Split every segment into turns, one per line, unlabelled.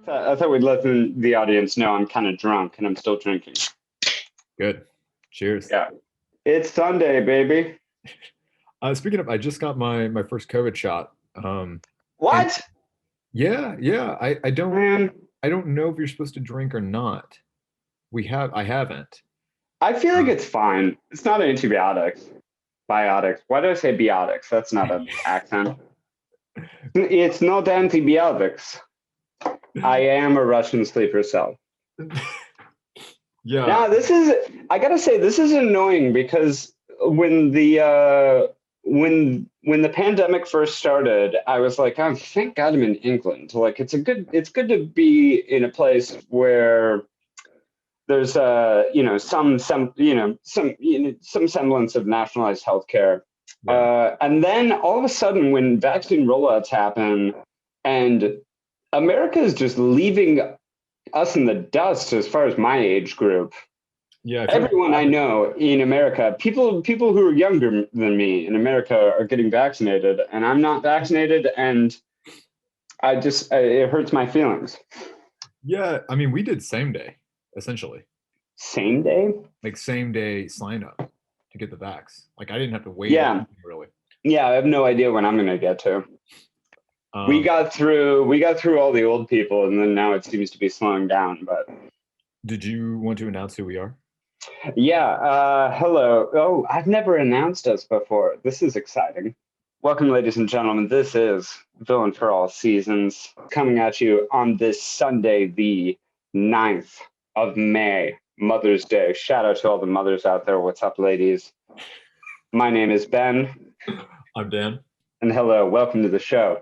I thought we'd let the audience know I'm kind of drunk and I'm still drinking.
Good. Cheers.
Yeah. It's Sunday, baby.
Speaking of, I just got my first COVID shot.
What?
Yeah. I don't
Man,
know if you're supposed to drink or not. I haven't.
I feel like
Uh,
it's fine. It's not antibiotics. Biotics. Why did I say biotics? That's not an accent. It's not antibiotics. I am a Russian sleeper cell.
yeah.
Now, I gotta say, this is annoying because when the pandemic first started, I was like, oh, thank God I'm in England. Like, it's good to be in a place where there's some semblance of nationalized healthcare.
Yeah.
And then all of a sudden, when vaccine rollouts happen, and America is just leaving us in the dust as far as my age group.
Yeah. I feel like
Everyone I know in America, people who are younger than me in America are getting vaccinated, and I'm not vaccinated, and it hurts my feelings.
yeah, I mean, we did same day, essentially.
Same day?
Like same day sign up to get the vax. Like I didn't have to wait or
Yeah.
anything, really.
Yeah, I have no idea when I'm gonna get to. We got through all the old people, and then now it seems to be slowing down. But
did you want to announce who we are?
yeah, hello. Oh, I've never announced us before. This is exciting. Welcome, ladies and gentlemen. This is Villain for All Seasons, coming at you on this Sunday, the 9th of May, Mother's Day. Shout out to all the mothers out there. What's up, ladies? My name is Ben.
I'm Dan.
And hello, welcome to the show.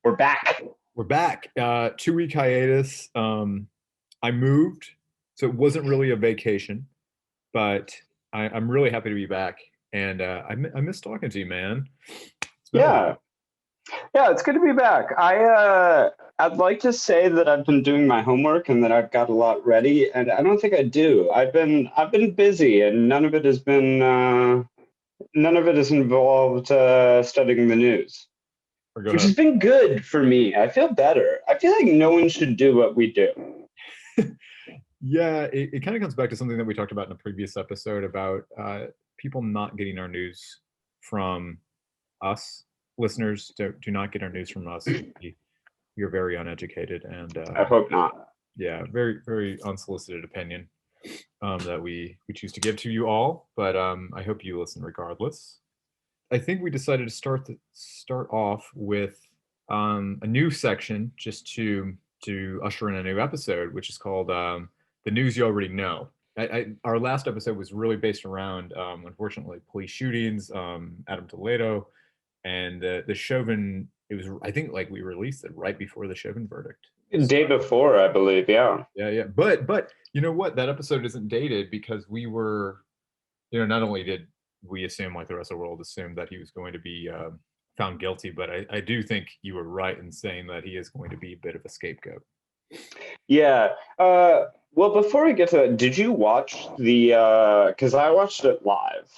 We're back.
We're back. 2-week hiatus. I moved, so it wasn't really a vacation, but I'm really happy to be back. And I miss talking to you, man.
Yeah, it's good to be back. I'd like to say that I've been doing my homework and that I've got a lot ready, and I don't think I do. I've been busy, and none of it has involved studying the news, which has been good for me. I feel better. I feel like no one should do what we do.
Yeah, it kind of comes back to something that we talked about in a previous episode about people not getting our news from us. Listeners do not get our news from us. You're very uneducated, and
I hope not.
Yeah, very, very unsolicited opinion that we choose to give to you all. But I hope you listen regardless. I think we decided to start off with a new section just to usher in a new episode, which is called The News You Already Know. Our last episode was really based around, unfortunately, police shootings, Adam Toledo, and the Chauvin. It was, I think, like we released it right before the Chauvin verdict.
The day before, I believe. Yeah.
Yeah. But you know what? That episode isn't dated because we were, not only did we assume, like the rest of the world assumed, that he was going to be found guilty, but I do think you were right in saying that he is going to be a bit of a scapegoat.
Yeah. Well, before we get to that, did you watch because I watched it live.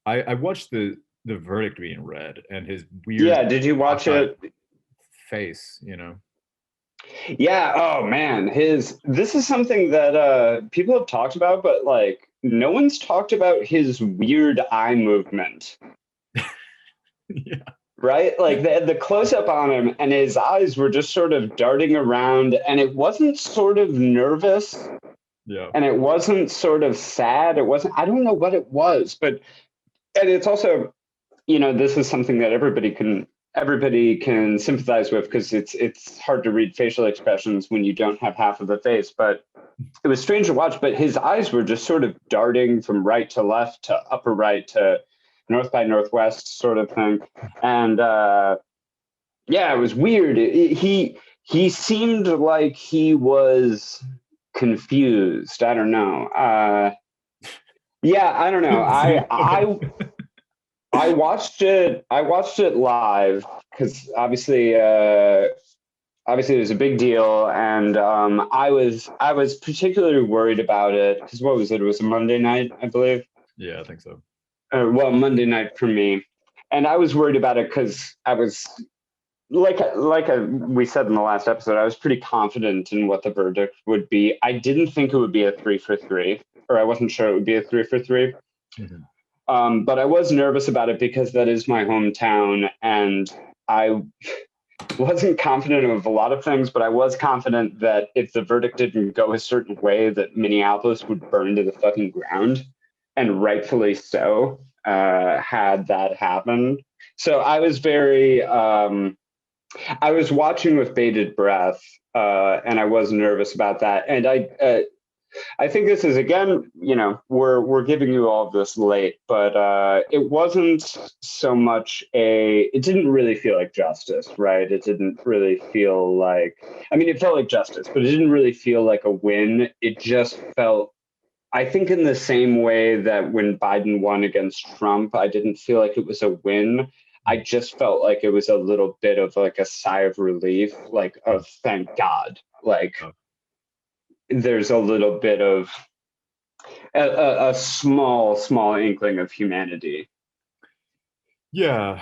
I watched the verdict being read and his weird.
Did you watch it?
Face,
Yeah. Oh man, this is something that people have talked about, but like no one's talked about his weird eye movement.
Yeah.
Right? Like the close up on him, and his eyes were just sort of darting around, and it wasn't sort of nervous.
Yeah.
And it wasn't sort of sad. It wasn't. I don't know what it was, and it's also, this is something that everybody can sympathize with, because it's hard to read facial expressions when you don't have half of the face. But it was strange to watch. But his eyes were just sort of darting from right to left to upper right to north by northwest sort of thing. And it was weird. He seemed like he was confused. I don't know. I don't know. I watched it live because obviously it was a big deal, and I was particularly worried about it because what was it? It was a Monday night, I believe.
Yeah, I think so.
Monday night for me, and I was worried about it because I was we said in the last episode, I was pretty confident in what the verdict would be. I didn't think it would be a 3-for-3, or I wasn't sure it would be a 3-for-3. But I was nervous about it because that is my hometown, and I wasn't confident of a lot of things, but I was confident that if the verdict didn't go a certain way, that Minneapolis would burn to the fucking ground, and rightfully so, had that happened. So I was I was watching with bated breath, and I was nervous about that. And I think this is, again, we're giving you all of this late, but it wasn't so much it didn't really feel like justice, right? It didn't really feel like, I mean, it felt like justice, but it didn't really feel like a win. It just felt, I think, in the same way that when Biden won against Trump, I didn't feel like it was a win. I just felt like it was a little bit of like a sigh of relief, like, of thank God. Like, there's a little bit of a small inkling of humanity.
Yeah,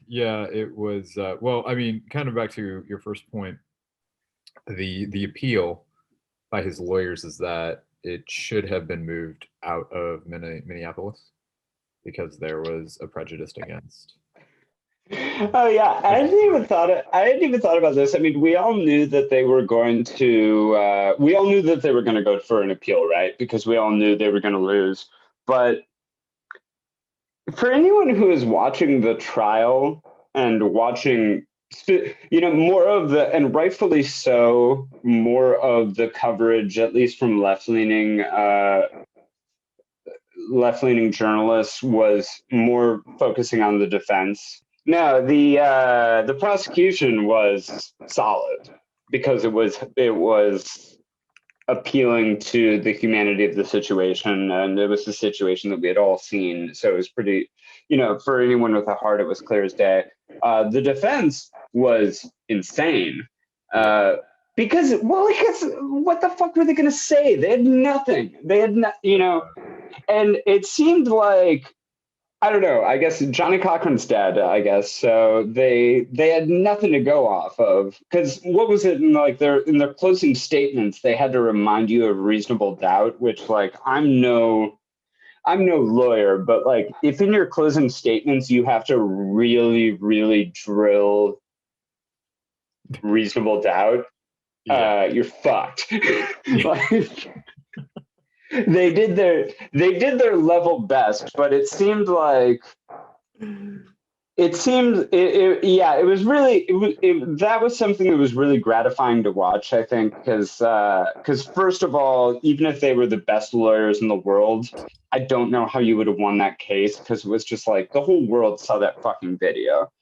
it was. Well, I mean, kind of back to your first point, the appeal by his lawyers is that it should have been moved out of Minneapolis because there was a prejudice against.
Oh yeah, I hadn't even thought about this. I mean, we all knew that they were going to. We all knew that they were going to go for an appeal, right? Because we all knew they were going to lose. But for anyone who is watching the trial and watching, more of the, and rightfully so, more of the coverage, at least from left-leaning journalists, was more focusing on the defense. No, the prosecution was solid because it was appealing to the humanity of the situation, and it was a situation that we had all seen. So it was pretty, for anyone with a heart, it was clear as day. The defense was insane. Because what the fuck were they going to say? They had nothing. They had and it seemed like, I don't know, I guess Johnny Cochran's dead, I guess. So they had nothing to go off of, because what was it in their closing statements? They had to remind you of reasonable doubt, which, like, I'm no lawyer, but like, if in your closing statements you have to really, really drill reasonable doubt, you're fucked. Like, they did their level best, but it seemed like that was something that was really gratifying to watch, I think, because first of all, even if they were the best lawyers in the world, I don't know how you would have won that case, because it was just like the whole world saw that fucking video.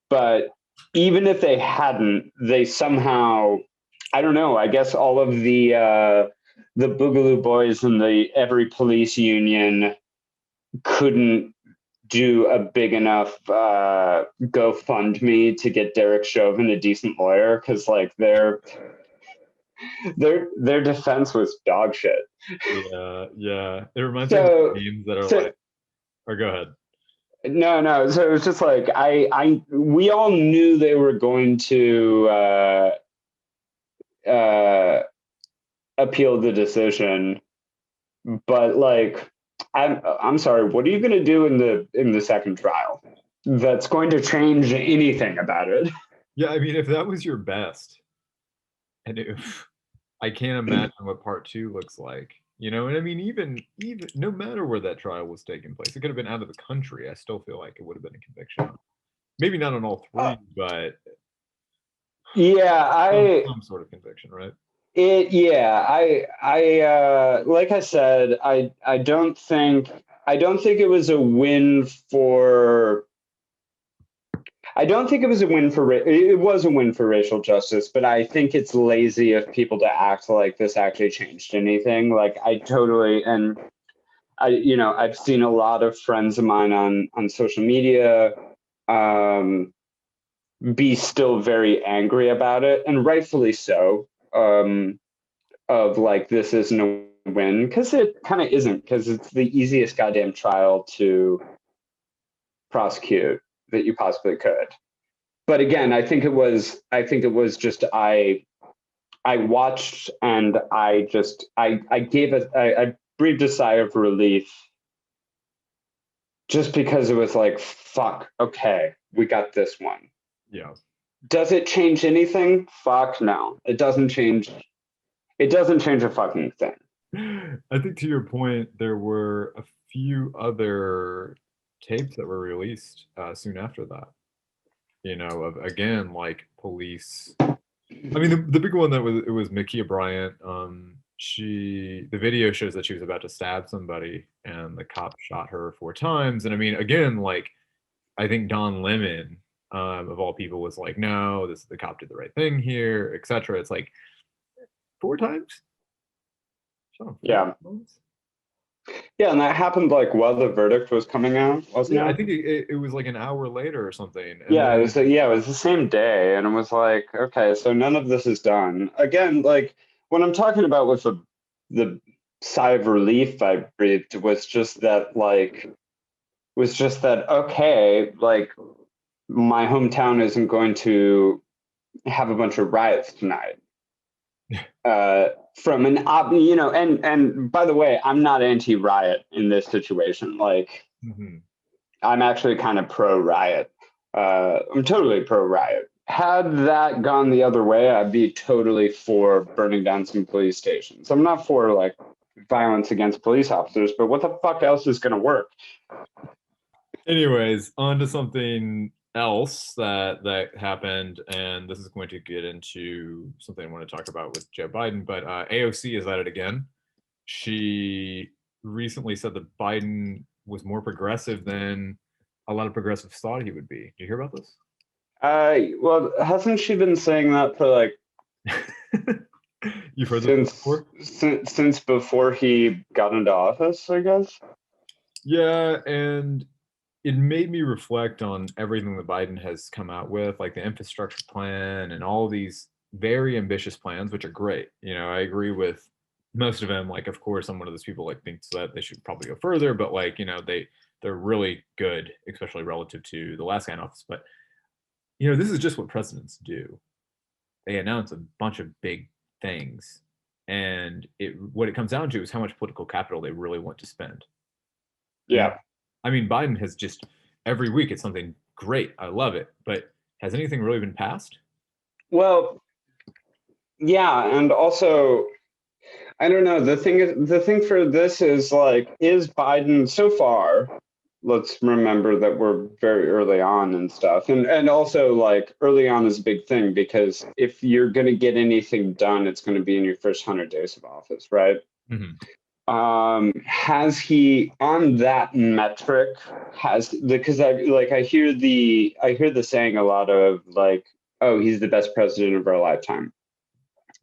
But even if they hadn't, they somehow, I don't know, I guess all of the Boogaloo Boys and every police union couldn't do a big enough GoFundMe to get Derek Chauvin a decent lawyer, because like their defense was dog shit.
Yeah. It reminds me of memes that are like, or go ahead.
No. So it was just like we all knew they were going to appeal the decision, but like, I'm sorry, what are you going to do in the second trial that's going to change anything about it?
Yeah, I mean, if that was your best, and I can't imagine what part 2 looks like. And I mean, even no matter where that trial was taking place, it could have been out of the country. I still feel like it would have been a conviction. Maybe not on all 3, but some sort of conviction, right?
I like I said, I don't think it was a win for. I don't think it was a win for it was a win for racial justice, but I think it's lazy of people to act like this actually changed anything. Like, I've seen a lot of friends of mine on social media be still very angry about it, and rightfully so. Of like, this isn't a win, because it kind of isn't, because it's the easiest goddamn trial to prosecute that you possibly could. but again, I think it was just I watched and I gave I breathed a sigh of relief just because it was like, fuck, okay, we got this one.
Yeah.
Does it change anything? Fuck no. It doesn't change a fucking thing.
I think to your point, there were a few other tapes that were released soon after that. You know, of again, like police. I mean, the big one that was Micaiah Bryant. The video shows that she was about to stab somebody, and the cop shot her 4 times. And I mean, again, like I think Don Lemon, of all people, was like, no, the cop did the right thing here, etc. It's like 4 times.
Yeah. Yeah, and that happened like while the verdict was coming out, wasn't it?
I think it was like an hour later or something. And
yeah, it was the same day, and it was like, okay, so none of this is done. Again, like what I'm talking about with the sigh of relief I breathed was just that okay, like my hometown isn't going to have a bunch of riots tonight. From an and by the way, I'm not anti-riot in this situation. Like, I'm actually kind of pro-riot. I'm totally pro-riot. Had that gone the other way, I'd be totally for burning down some police stations. I'm not for like violence against police officers, but what the fuck else is going to work?
Anyways, on to something else that happened, and this is going to get into something I want to talk about with Joe Biden, but AOC is at it again. She recently said that Biden was more progressive than a lot of progressives thought he would be. Did you hear about this?
Well, hasn't she been saying that for like
you've heard this before?
Since before he got into office, I guess.
Yeah, and it made me reflect on everything that Biden has come out with, like the infrastructure plan and all these very ambitious plans, which are great. You know, I agree with most of them. Like, of course, I'm one of those people like thinks that they should probably go further, but like, you know, they're really good, especially relative to the last guy in office. But you know, this is just what presidents do. They announce a bunch of big things, and what it comes down to is how much political capital they really want to spend.
Yeah.
And, I mean, Biden has just every week it's something great. I love it. But has anything really been passed?
Well, yeah, and also I don't know. The thing for this is like, is Biden so far? Let's remember that we're very early on and stuff, and also like early on is a big thing because if you're going to get anything done, it's going to be in your first 100 days of office, right? Has he on that metric because I hear the saying a lot of like, oh, he's the best president of our lifetime,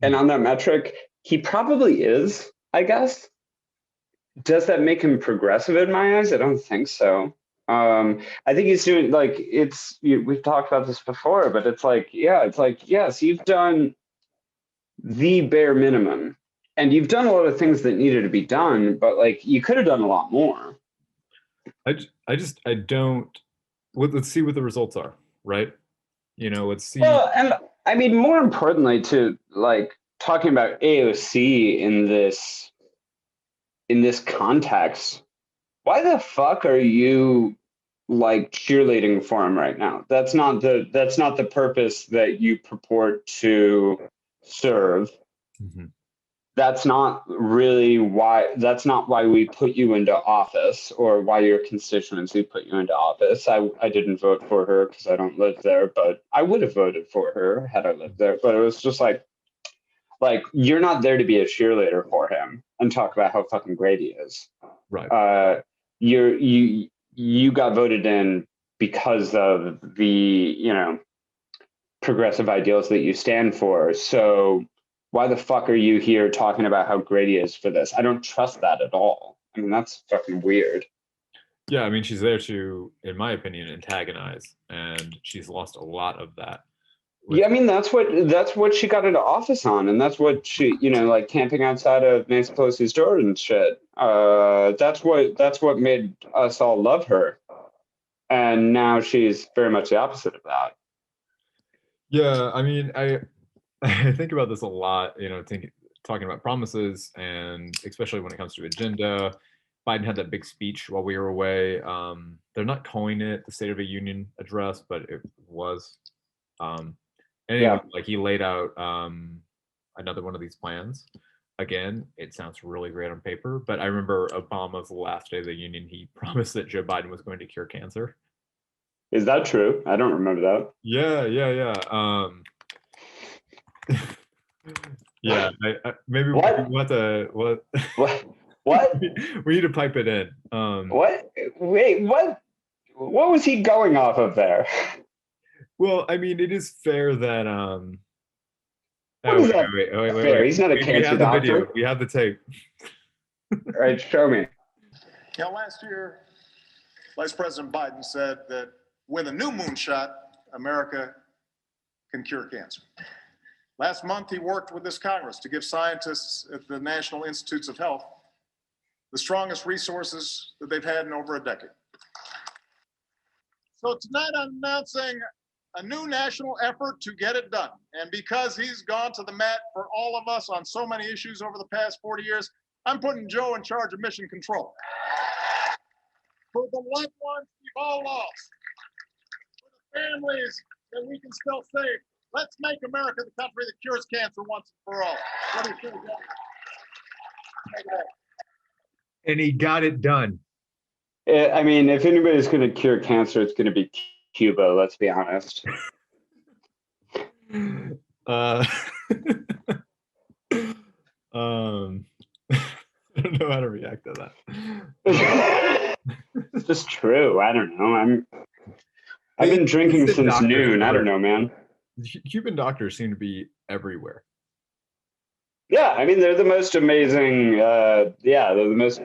and on that metric he probably is, I guess. Does that make him progressive in my eyes? I don't think so. I think he's doing like we've talked about this before, but it's like yes, you've done the bare minimum. And you've done a lot of things that needed to be done, but like you could have done a lot more.
I don't. Let's see what the results are, right? You know, let's see.
Well, and I mean, more importantly, to like talking about AOC in this context, why the fuck are you like cheerleading for him right now? That's not the purpose that you purport to serve. That's not why we put you into office or why your constituency put you into office. I didn't vote for her because I don't live there, but I would have voted for her had I lived there. But it was just like you're not there to be a cheerleader for him and talk about how fucking great he is.
Right.
You got voted in because of the, progressive ideals that you stand for. So why the fuck are you here talking about how great he is for this? I don't trust that at all. I mean, that's fucking weird.
Yeah, I mean, she's there to, in my opinion, antagonize, and she's lost a lot of that.
Yeah, I mean, that's what she got into office on, and that's what she, like camping outside of Nancy Pelosi's door and shit. That's what made us all love her, and now she's very much the opposite of that.
Yeah, I mean, I think about this a lot, talking about promises, and especially when it comes to agenda. Biden had that big speech while we were away. They're not calling it the State of a Union address, but it was. Um, anyway,
Yeah.
like he laid out another one of these plans. Again, it sounds really great on paper, but I remember Obama's last day of the union, he promised that Joe Biden was going to cure cancer.
Is that true? I don't remember that.
Yeah, yeah, yeah. Yeah, maybe we
What?
want to what
What? What?
we need to pipe it in.
What? Wait, what? What was he going off of there?
Well, I mean, it is fair that
What
oh
is that fair? He's not a
we
cancer
have the video,
doctor.
we have the tape.
All right, show me.
Last year, Vice President Biden said that with a new moonshot, America can cure cancer. Last month, he worked with this Congress to give scientists at the National Institutes of Health the strongest resources that they've had in over a decade. So tonight I'm announcing a new national effort to get it done. And because he's gone to the mat for all of us on so many issues over the past 40 years, I'm putting Joe in charge of mission control. For the loved ones we've all lost, for the families that we can still save, let's make America the country that cures cancer once and for all. What do you think, Joe?
And he got it done.
I mean, if anybody's going to cure cancer, it's going to be Cuba. Let's be honest.
I don't know how to react to that.
It's just true. I don't know. I've been drinking since noon. I don't know, man.
Cuban doctors seem to be everywhere.
Yeah, I mean, they're the most amazing. They're the most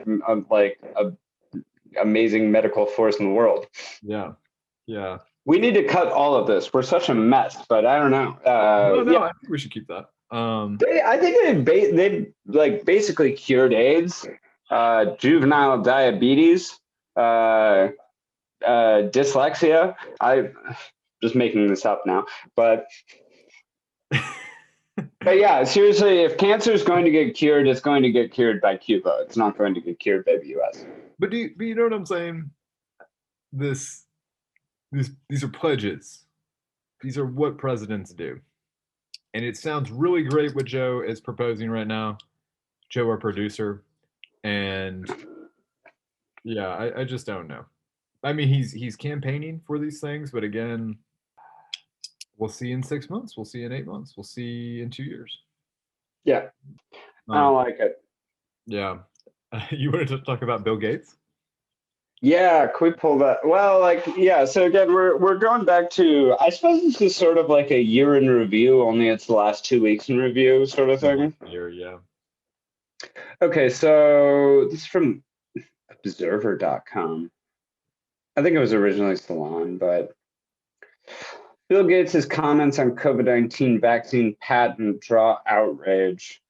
amazing medical force in the world.
Yeah, yeah.
We need to cut all of this. We're such a mess, but I don't know.
No, I think we should keep that.
I think they like basically cured AIDS, juvenile diabetes, dyslexia. I'm just making this up now, but yeah, seriously, if cancer is going to get cured, it's going to get cured by Cuba. It's not going to get cured by the U.S.
But you know what I'm saying? These are pledges. These are what presidents do. And it sounds really great what Joe is proposing right now. Joe, our producer. And yeah, I just don't know. I mean, he's campaigning for these things, but again, we'll see in 6 months. We'll see in 8 months. We'll see in 2 years.
Yeah, I don't like it.
Yeah. You wanted to talk about Bill Gates?
Yeah, can we pull that? Well, yeah. So again, we're going back to, I suppose this is sort of like a year in review, only it's the last 2 weeks in review sort of thing.
Yeah.
Okay, so this is from observer.com. I think it was originally Salon, but Bill Gates' comments on COVID-19 vaccine patent draw outrage.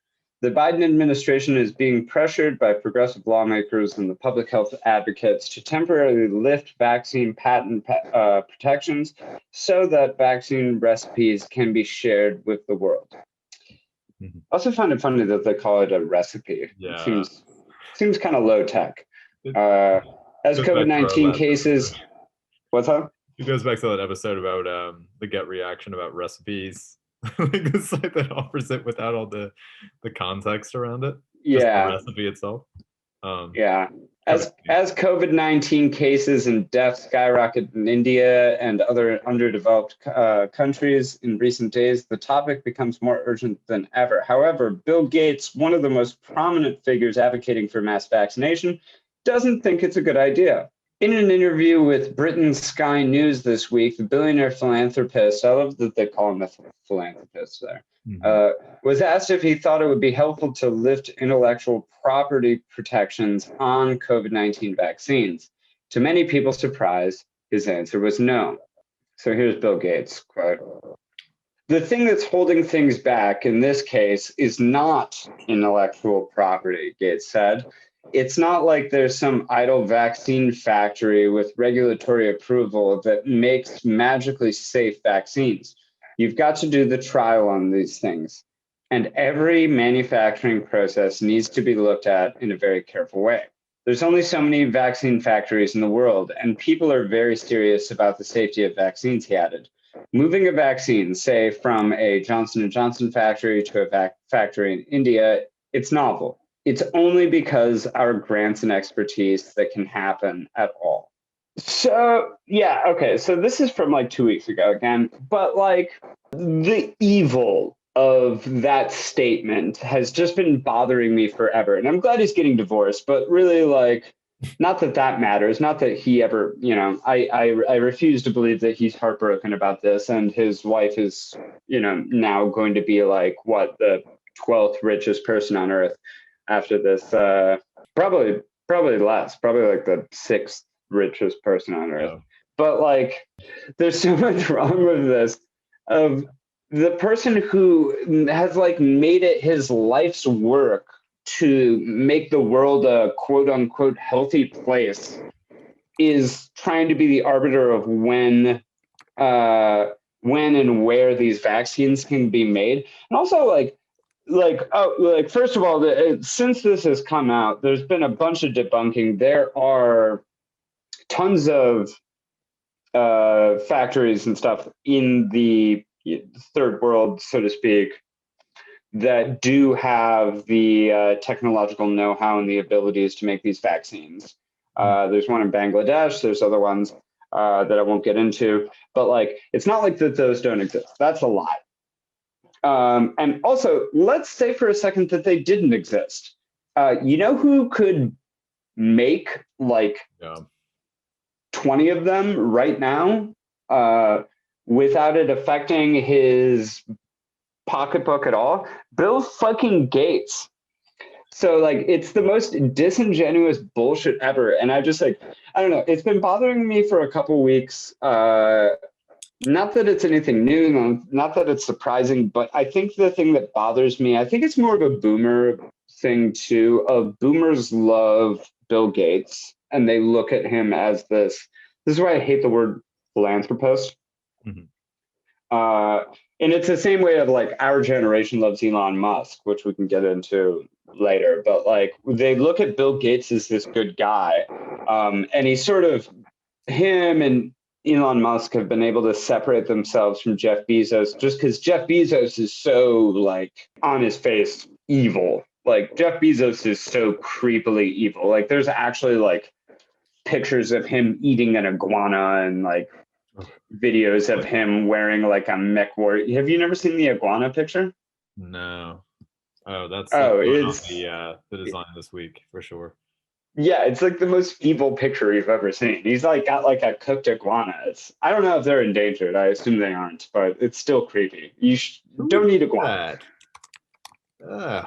The Biden administration is being pressured by progressive lawmakers and the public health advocates to temporarily lift vaccine patent protections so that vaccine recipes can be shared with the world. Mm-hmm. I also find it funny that they call it a recipe.
Yeah.
It seems kind of low tech. As COVID-19 cases, what's up?
It goes back to that episode about the gut reaction about recipes. Like the site that offers it without all the context around it.
Yeah.
Just the recipe itself.
Yeah. As COVID-19 cases and deaths skyrocket in India and other underdeveloped countries in recent days, the topic becomes more urgent than ever. However, Bill Gates, one of the most prominent figures advocating for mass vaccination, doesn't think it's a good idea. In an interview with Britain's Sky News this week, the billionaire philanthropist, I love that they call him a philanthropist there, was asked if he thought it would be helpful to lift intellectual property protections on COVID-19 vaccines. To many people's surprise, his answer was no. So here's Bill Gates' quote. The thing that's holding things back in this case is not intellectual property, Gates said. It's not like there's some idle vaccine factory with regulatory approval that makes magically safe vaccines. You've got to do the trial on these things. And every manufacturing process needs to be looked at in a very careful way. There's only so many vaccine factories in the world, and people are very serious about the safety of vaccines, he added. Moving a vaccine, say, from a Johnson & Johnson factory to a factory in India, it's novel. It's only because our grants and expertise that can happen at all. So, yeah, okay, so this is from like 2 weeks ago again, but like the evil of that statement has just been bothering me forever. And I'm glad he's getting divorced, but really, like, not that that matters, not that he ever, you know, I refuse to believe that he's heartbroken about this, and his wife is, you know, now going to be like, what, the 12th richest person on earth after this, probably less, probably like the 6th richest person on earth.
Yeah.
But like, there's so much wrong with this, of the person who has like made it his life's work to make the world a quote unquote healthy place is trying to be the arbiter of when and where these vaccines can be made. And also first of all, since this has come out, there's been a bunch of debunking. There are tons of factories and stuff in the third world, so to speak, that do have the technological know-how and the abilities to make these vaccines. There's one in Bangladesh. There's other ones that I won't get into. But like, it's not like that those don't exist. That's a lie. And also, let's say for a second that they didn't exist. You know who could make like 20 of them right now without it affecting his pocketbook at all? Bill fucking Gates. So like, it's the most disingenuous bullshit ever. And I just like, I don't know, it's been bothering me for a couple weeks. Not that it's anything new, not that it's surprising, but I think the thing that bothers me, I think it's more of a boomer thing too, of boomers love Bill Gates and they look at him as this is why I hate the word philanthropist. Mm-hmm. And it's the same way of like our generation loves Elon Musk, which we can get into later. But like, they look at Bill Gates as this good guy. And he's sort of, him and Elon Musk have been able to separate themselves from Jeff Bezos just because Jeff Bezos is so like on his face evil. Like Jeff Bezos is so creepily evil. Like there's actually like pictures of him eating an iguana and like videos of him wearing like a mech warrior. Have you never seen the iguana picture?
No. Oh, it's the design this week for sure.
Yeah, it's like the most evil picture you've ever seen. He's like got like a cooked iguana. I don't know if they're endangered. I assume they aren't, but it's still creepy. You don't eat iguana.
Yeah.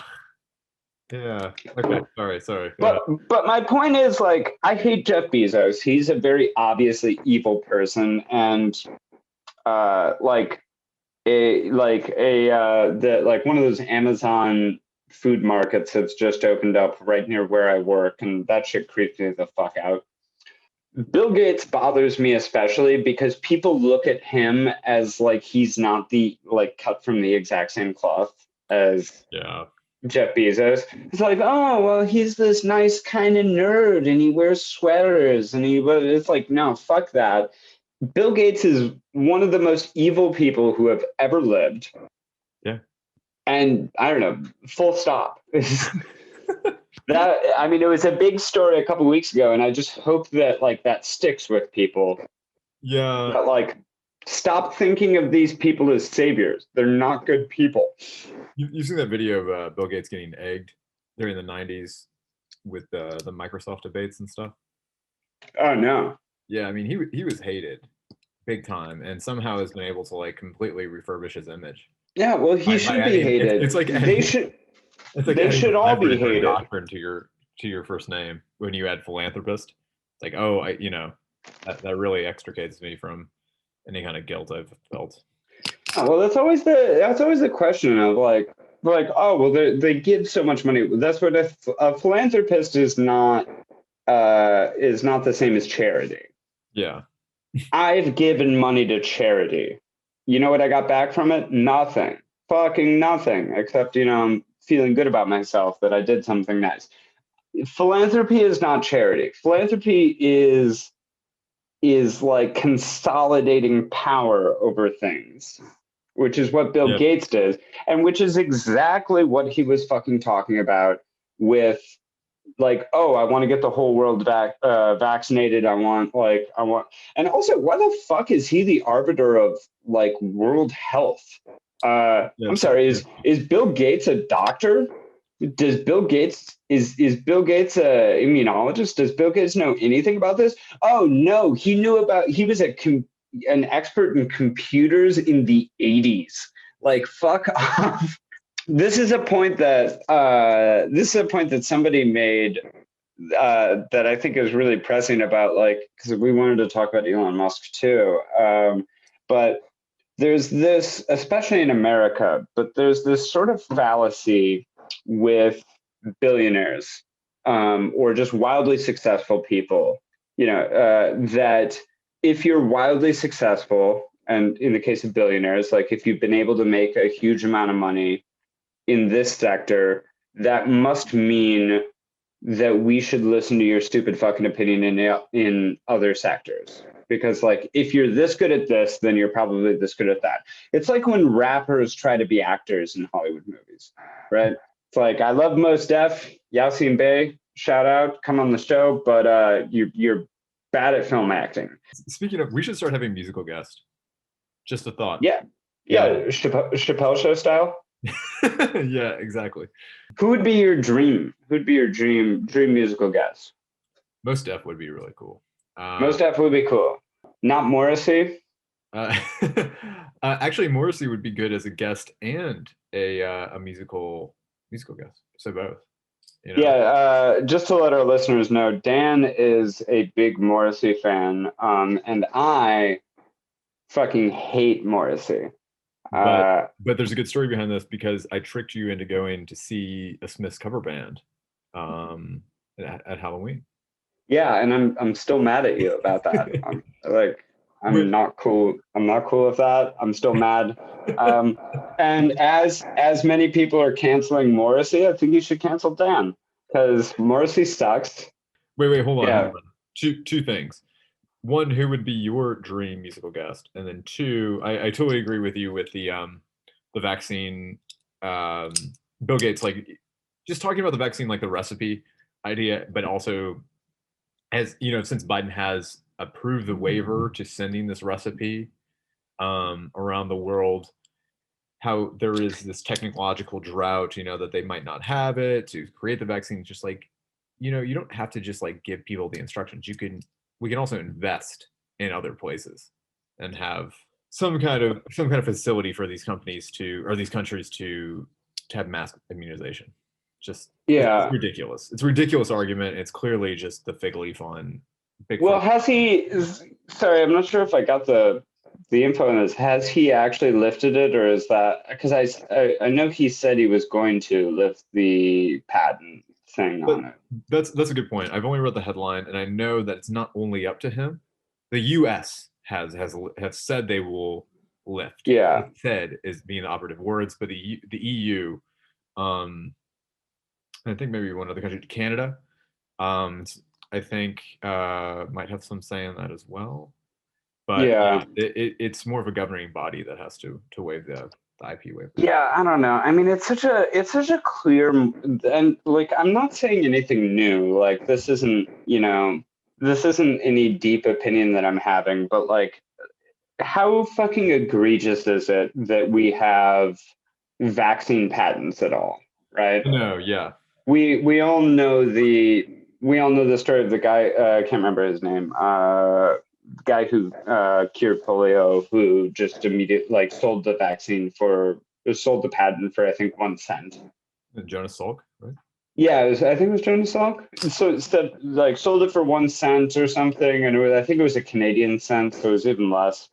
Okay. Sorry.
But my point is, like, I hate Jeff Bezos. He's a very obviously evil person, and one of those Amazon food markets that's just opened up right near where I work, and that shit creeps me the fuck out. Bill Gates bothers me especially because people look at him as like he's not the like cut from the exact same cloth as Jeff Bezos. It's like, oh, well, he's this nice kind of nerd and he wears sweaters and it's like, no, fuck that. Bill Gates is one of the most evil people who have ever lived.
Yeah.
And I don't know, full stop. It was a big story a couple of weeks ago, and I just hope that like that sticks with people.
Yeah.
But like, stop thinking of these people as saviors. They're not good people.
You've seen that video of Bill Gates getting egged during the 90s with the Microsoft debates and stuff?
Oh, no.
Yeah, I mean, he was hated big time and somehow has been able to like completely refurbish his image.
Yeah, well, he should be hated.
It's like
they should all be hated.
Doctrine to your first name when you add philanthropist. It's like, oh, that really extricates me from any kind of guilt I've felt.
Oh, well, that's always the question of like, oh, well, they give so much money. That's what a philanthropist is not the same as charity.
Yeah.
I've given money to charity. You know what I got back from it? Nothing. Fucking nothing. Except, I'm feeling good about myself that I did something nice. Philanthropy is not charity. Philanthropy is like consolidating power over things, which is what Bill Gates did, and which is exactly what he was fucking talking about with, like, oh, I want to get the whole world vaccinated. I want, and also, why the fuck is he the arbiter of like world health? I'm sorry, is Bill Gates a doctor? Does Bill Gates is Bill Gates a immunologist? Does Bill Gates know anything about this? Oh no, he was an expert in computers in the 80s. Like, fuck off. This is a point that somebody made that I think is really pressing about, like, because we wanted to talk about Elon Musk too. But there's this, especially in America, but there's this sort of fallacy with billionaires or just wildly successful people, that if you're wildly successful, and in the case of billionaires, like if you've been able to make a huge amount of money in this sector, that must mean that we should listen to your stupid fucking opinion in other sectors. Because, like, if you're this good at this, then you're probably this good at that. It's like when rappers try to be actors in Hollywood movies, right? It's like, I love Mos Def, Yasin Bey, shout out, come on the show, but you're bad at film acting.
Speaking of, we should start having musical guests. Just a thought.
Yeah. Chappelle Show style.
Yeah, exactly.
Who would be your dream? Who'd be your dream musical guest?
Mos Def would be really cool.
Mos Def would be cool. Not Morrissey.
Actually, Morrissey would be good as a guest and a musical guest. So both.
Yeah, just to let our listeners know, Dan is a big Morrissey fan, and I fucking hate Morrissey.
But there's a good story behind this, because I tricked you into going to see a Smiths cover band at Halloween.
Yeah, and I'm still mad at you about that. I'm not cool. I'm not cool with that. I'm still mad. And as many people are canceling Morrissey, I think you should cancel Dan, because Morrissey sucks.
Wait, hold on. Hold on. Two things. One, who would be your dream musical guest? And then two, I totally agree with you with the vaccine. Bill Gates, like, just talking about the vaccine, like the recipe idea, but also, as you know, since Biden has approved the waiver to sending this recipe around the world, how there is this technological drought, that they might not have it to create the vaccine. Just like, you don't have to just like give people the instructions. We can also invest in other places and have some kind of facility for these companies these countries to have mass immunization. Just, it's ridiculous. It's a ridiculous argument. It's clearly just the fig leaf on big.
Well, has he? Sorry, I'm not sure if I got the info on this. Has he actually lifted it, or is that because I know he said he was going to lift the patent thing on it.
That's a good point. I've only read the headline, and I know that it's not only up to him. The U.S. has said they will lift.
Yeah,
said is being the operative words, but the EU, I think maybe one other country, Canada, I think might have some say in that as well. But yeah, it's more of a governing body that has to waive the IP waiver.
Yeah, I don't know. I mean, it's such a clear, and like, I'm not saying anything new. Like, this isn't any deep opinion that I'm having, but like, how fucking egregious is it that we have vaccine patents at all, right?
No, yeah.
We all know the story of the guy, I can't remember his name, guy who cured polio, who just immediately sold the patent for I think 1 cent.
Jonas Salk, right?
Yeah, I think it was Jonas Salk. So instead, sold it for 1 cent or something, and I think it was a Canadian cent, so it was even less.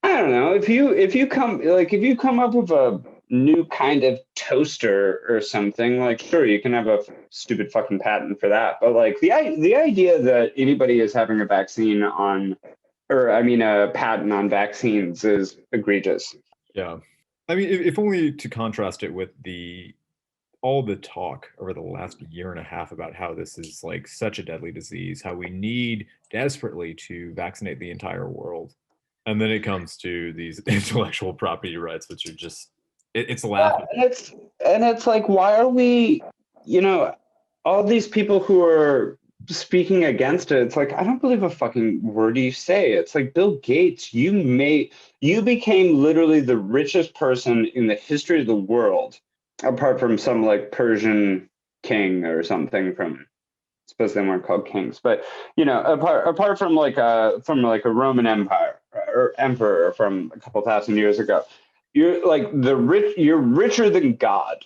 I don't know, if you come up with a new kind of toaster or something, sure, you can have a stupid fucking patent for that, but the idea that anybody is having a vaccine on a patent on vaccines is egregious.
Yeah. I mean, if only to contrast it with all the talk over the last year and a half about how this is like such a deadly disease, how we need desperately to vaccinate the entire world. And then it comes to these intellectual property rights, which are just, it's laughable.
And it's like, why are we, all these people who are speaking against it, it's like, I don't believe a fucking word you say. It's like, Bill Gates, you became literally the richest person in the history of the world, apart from some like Persian king or something from, I suppose they weren't called kings, but apart from like a Roman Empire or emperor from a couple thousand years ago, you're like you're richer than God,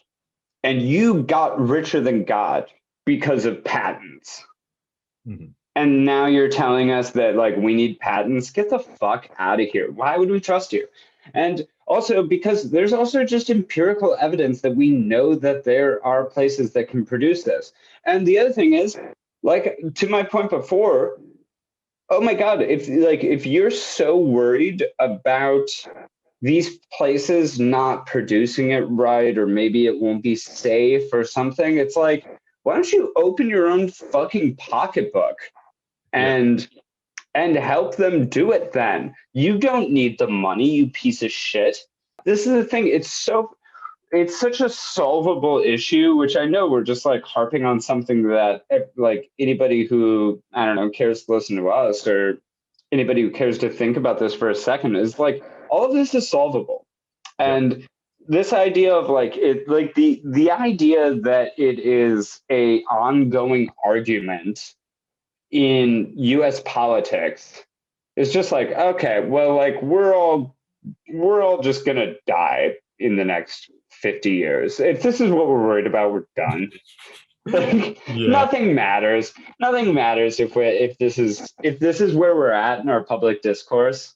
and you got richer than God because of patents.
Mm-hmm.
And now you're telling us that like we need patents. Get the fuck out of here. Why would we trust you? And also because there's also just empirical evidence that we know that there are places that can produce this. And the other thing is, like, to my point before, oh my God, if you're so worried about these places not producing it right, or maybe it won't be safe or something, it's like, why don't you open your own fucking pocketbook and help them do it then? You don't need the money, you piece of shit. This is the thing. It's such a solvable issue, which I know we're just like harping on something that like anybody who, I don't know, cares to listen to us, or anybody who cares to think about this for a second, is like, all of this is solvable. And this idea of like it, like the idea that it is a ongoing argument in US politics is just like, okay, well, like we're all just gonna die in the next 50 years. If this is what we're worried about, we're done. Like, nothing matters. Nothing matters if this is where we're at in our public discourse.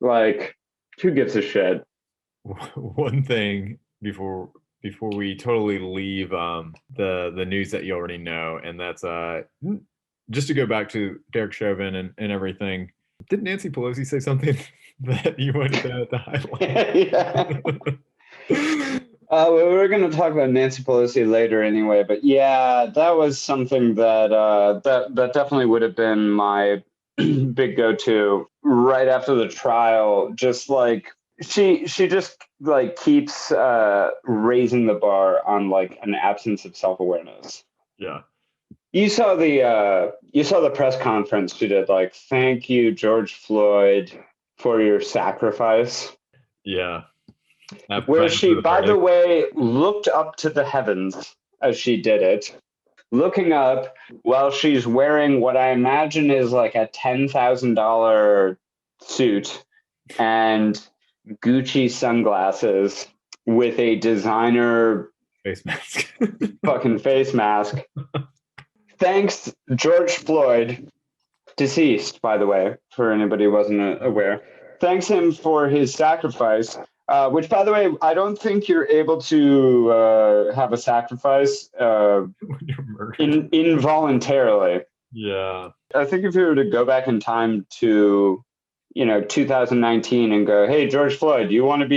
Like, who gives a shit?
One thing before we totally leave the news that you already know, and that's just to go back to Derek Chauvin and everything. Did Nancy Pelosi say something that you wanted to highlight?
We're going to talk about Nancy Pelosi later anyway, but yeah, that was something that that definitely would have been my big go-to right after the trial. Just like she just like keeps raising the bar on like an absence of self-awareness.
Yeah.
You saw the press conference she did, like, thank you, George Floyd, for your sacrifice.
Yeah.
Where she, by the way, looked up to the heavens as she did it, looking up while she's wearing what I imagine is like a $10,000 suit and Gucci sunglasses with a designer
face mask.
Fucking face mask. Thanks, George Floyd, deceased, by the way, for anybody who wasn't aware. Thanks him for his sacrifice, which, by the way, I don't think you're able to have a sacrifice involuntarily.
Yeah.
I think if you were to go back in time to, 2019 and go, hey, George Floyd, do you want to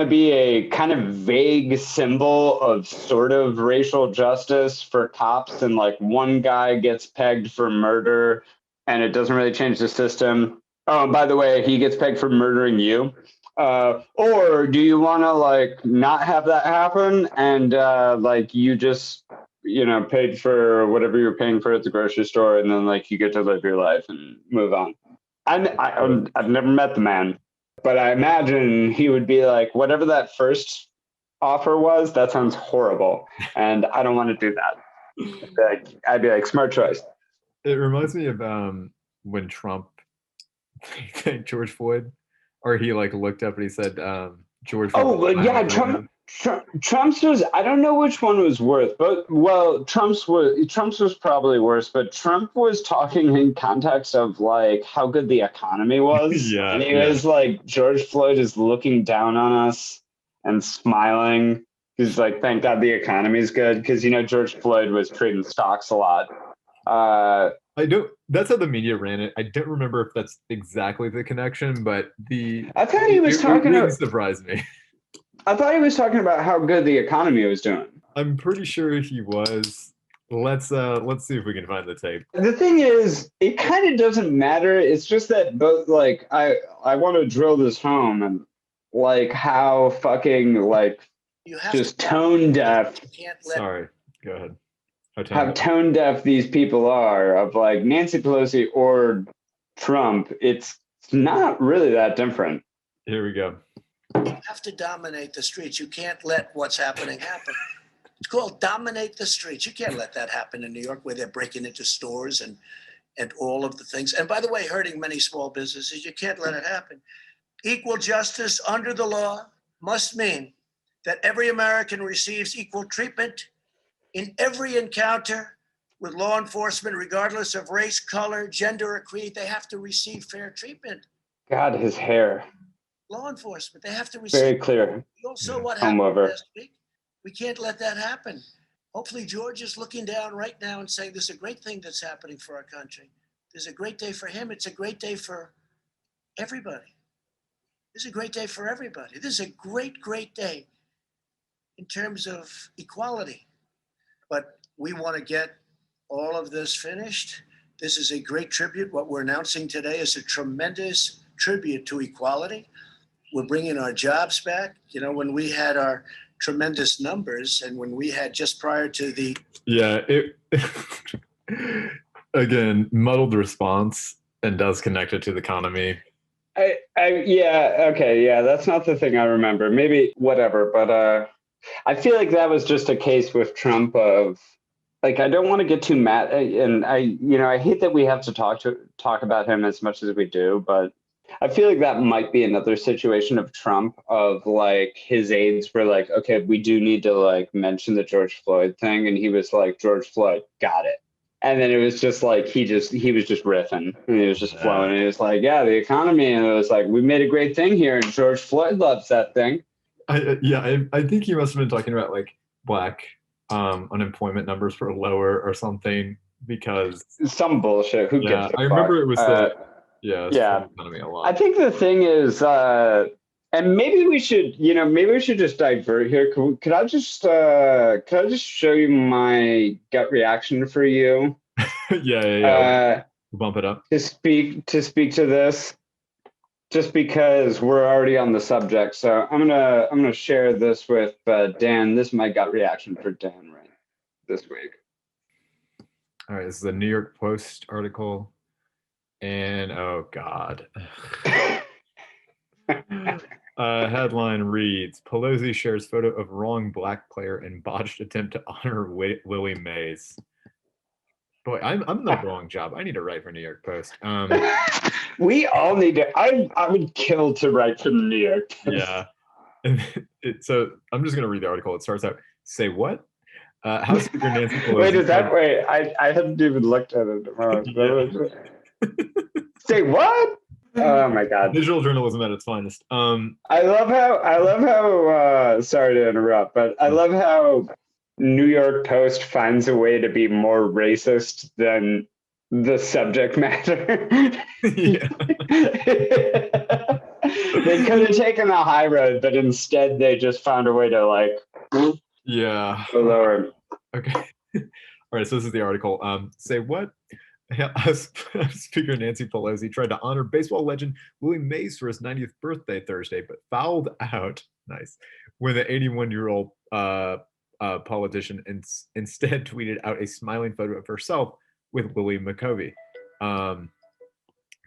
be a kind of vague symbol of sort of racial justice for cops, and like one guy gets pegged for murder and it doesn't really change the system? Oh, by the way, he gets pegged for murdering you. Or do you want to like not have that happen and like you just, paid for whatever you're paying for at the grocery store, and then like you get to live your life and move on? I've never met the man, but I imagine he would be like, whatever that first offer was, that sounds horrible, and I don't want to do that. I'd be like, smart choice.
It reminds me of when Trump thanked George Floyd, or he like looked up and he said, George Floyd.
Oh, yeah, Trump's was, I don't know which one was worse, but well, Trump's was probably worse, but Trump was talking in context of like how good the economy was.
Yeah.
And he was like, George Floyd is looking down on us and smiling. He's like, thank God the economy is good. Because, George Floyd was trading stocks a lot.
I don't. That's how the media ran it. I don't remember if that's exactly the connection, but
I thought he was
it
talking
wouldn't
about.
surprise me.
I thought he was talking about how good the economy was doing.
I'm pretty sure he was. Let's see if we can find the tape.
The thing is, it kind of doesn't matter. It's just that both like I want to drill this home and like how fucking like
You have
just
to,
tone deaf.
you can't let
Sorry. Go ahead.
How tone deaf these people are of like Nancy Pelosi or Trump. It's not really that different.
Here we go.
you have to dominate the streets. You can't let what's happening happen. It's called dominate the streets. You can't let that happen in New York where they're breaking into stores and all of the things. And by the way, hurting many small businesses. You can't let it happen. Equal justice under the law must mean that every American receives equal treatment in every encounter with law enforcement, regardless of race, color, gender, or creed. They have to receive fair treatment.
God, his hair.
Law enforcement, they have to receive.
Very clear.
You saw what
Comb
happened
over.
last week. We can't let that happen. Hopefully, George is looking down right now and saying, "There's a great thing that's happening for our country. There's a great day for him. It's a great day for everybody. This is a great day for everybody. This is a great, great day in terms of equality. But we want to get all of this finished. This is a great tribute. What we're announcing today is a tremendous tribute to equality. We're bringing our jobs back. You know, when we had our tremendous numbers and when we had just prior to the...
Yeah, again, muddled response and does connect it to the economy.
Yeah, okay, yeah, that's not the thing I remember. Maybe whatever, but I feel like that was just a case with Trump of like I don't want to get too mad, and I hate that we have to talk about him as much as we do, but I feel like that might be another situation of Trump of like his aides were like, okay, we do need to like mention the George Floyd thing, and he was like, George Floyd, got it. And then it was just like he was just riffing and he was just flowing. And it was like, yeah, the economy. And it was like, we made a great thing here. And George Floyd loves that thing.
I think he must have been talking about like black unemployment numbers were lower or something because
some bullshit. Who gives a fuck?
I remember it was
yeah.
Economy a lot.
I think the thing is, and maybe we should just divert here. Could I just show you my gut reaction for you?
yeah. We'll bump it up.
To speak to this, just because we're already on the subject. So I'm gonna share this with Dan. This is my gut reaction for Dan right this week.
All right, this is a New York Post article, and oh God. Headline reads, Pelosi shares photo of wrong black player in botched attempt to honor Willie Mays. Boy, I'm in the wrong job. I need to write for New York Post.
We all need to. I would kill to write for the New York Post.
Yeah. And so I'm just going to read the article. It starts out, say what? House Speaker Nancy Pelosi.
Wait, is that way? I hadn't even looked at it. Say what? Oh my God!
Visual journalism at its finest.
I love how. Sorry to interrupt, but I love how New York Post finds a way to be more racist than the subject matter.
Yeah.
They could have taken the high road, but instead they just found a way to like.
Yeah.
Lower.
Okay. All right. So this is the article. Say what? House Speaker Nancy Pelosi tried to honor baseball legend Willie Mays for his 90th birthday Thursday, but fouled out. Nice. When the 81-year-old politician instead tweeted out a smiling photo of herself with Willie McCovey.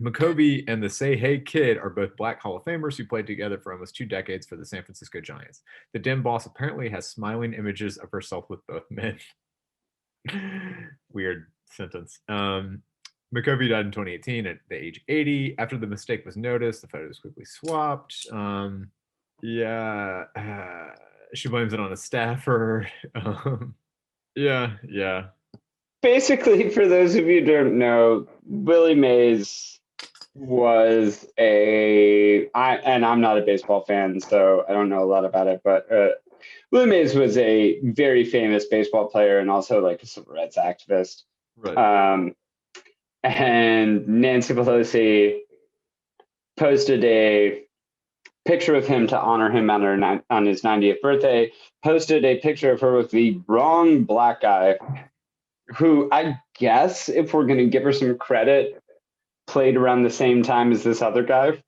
McCovey and the Say Hey Kid are both Black Hall of Famers who played together for almost 2 decades for the San Francisco Giants. The Dem boss apparently has smiling images of herself with both men. Weird sentence. McCovey died in 2018 at the age 80. After the mistake was noticed, the photo was quickly swapped. She blames it on a staffer. Yeah. Basically,
for those of you who don't know, Willie Mays was and I'm not a baseball fan, so I don't know a lot about it, but Willie Mays was a very famous baseball player and also like a civil rights activist.
Right.
and Nancy Pelosi posted a picture of him to honor him on his 90th birthday, posted a picture of her with the wrong black guy, who I guess, if we're going to give her some credit, played around the same time as this other guy.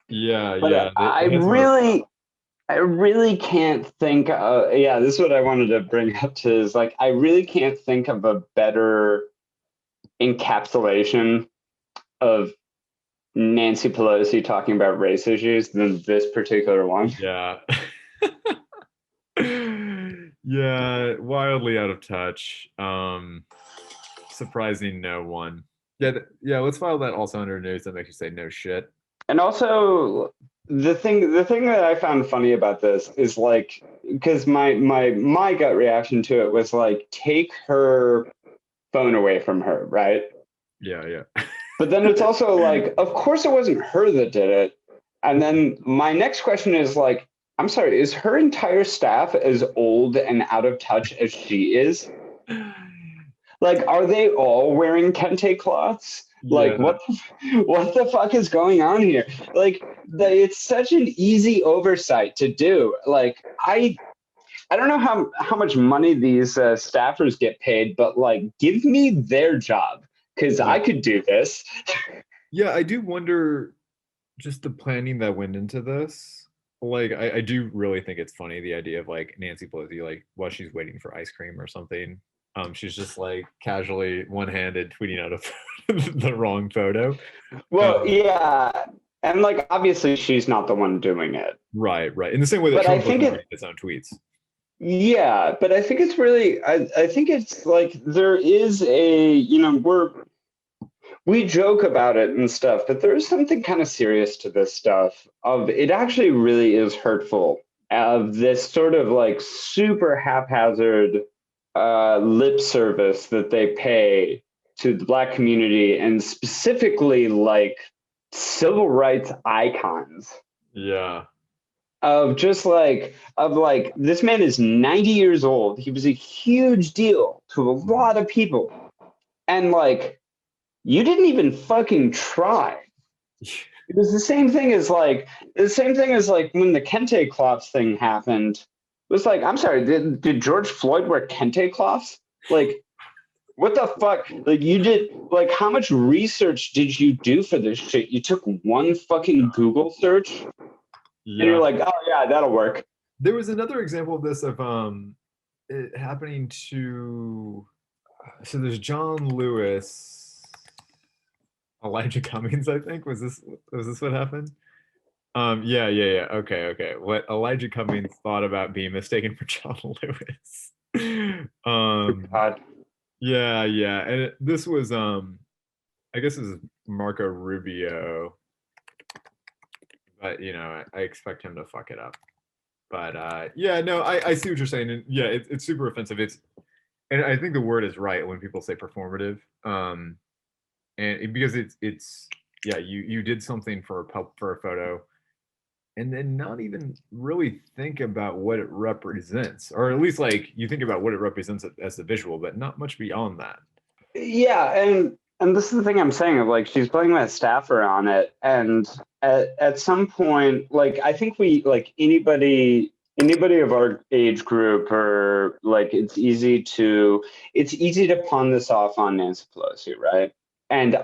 Yeah,
But
yeah.
I really can't think. This is what I wanted to bring up to is like I really can't think of a better encapsulation of Nancy Pelosi talking about race issues than this particular one.
Yeah. Yeah, wildly out of touch. Surprising no one. Yeah, let's file that also under news that makes you say no shit.
And also the thing that I found funny about this is like, because my gut reaction to it was like, take her phone away from her, right?
Yeah.
But then it's also like, of course it wasn't her that did it. And then my next question is like, I'm sorry, is her entire staff as old and out of touch as she is? Like, are they all wearing kente cloths? Like,
Yeah.
what the fuck is going on here? Like, it's such an easy oversight to do. Like, I don't know how much money these staffers get paid, but like, give me their job because I could do this.
Yeah, I do wonder just the planning that went into this. Like, I do really think it's funny, the idea of like Nancy Pelosi, like while she's waiting for ice cream or something, she's just like casually one-handed tweeting out the wrong photo.
Well, yeah. And like, obviously she's not the one doing it.
Right. In the same way that
But
Trump
I think
was reading his own tweets.
Yeah, but I think it's really, I think it's like there is we joke about it and stuff, but there is something kind of serious to this stuff of it actually really is hurtful of this sort of like super haphazard lip service that they pay to the Black community and specifically like civil rights icons.
Yeah.
Of this man is 90 years old. He was a huge deal to a lot of people. And like, you didn't even fucking try. It was the same thing as like when the kente cloths thing happened. It was like, I'm sorry, did George Floyd wear kente cloths? Like, what the fuck? Like, you did, like, how much research did you do for this shit? You took one fucking Google search?
Yeah.
And you're like, oh yeah, that'll work.
There was another example of this of it happening to so there's John Lewis, Elijah Cummings, I think. Was this what happened? Yeah. Okay. What Elijah Cummings thought about being mistaken for John Lewis.
God.
Yeah. And this was I guess it was Marco Rubio. But I expect him to fuck it up. But I see what you're saying, and yeah, it's super offensive. And I think the word is right when people say performative, and because it's you did something for a photo, and then not even really think about what it represents, or at least like you think about what it represents as the visual, but not much beyond that.
Yeah, and this is the thing I'm saying of like she's playing with a staffer on it, and at some point, like I think we like anybody of our age group or like it's easy to pawn this off on Nancy Pelosi, right? And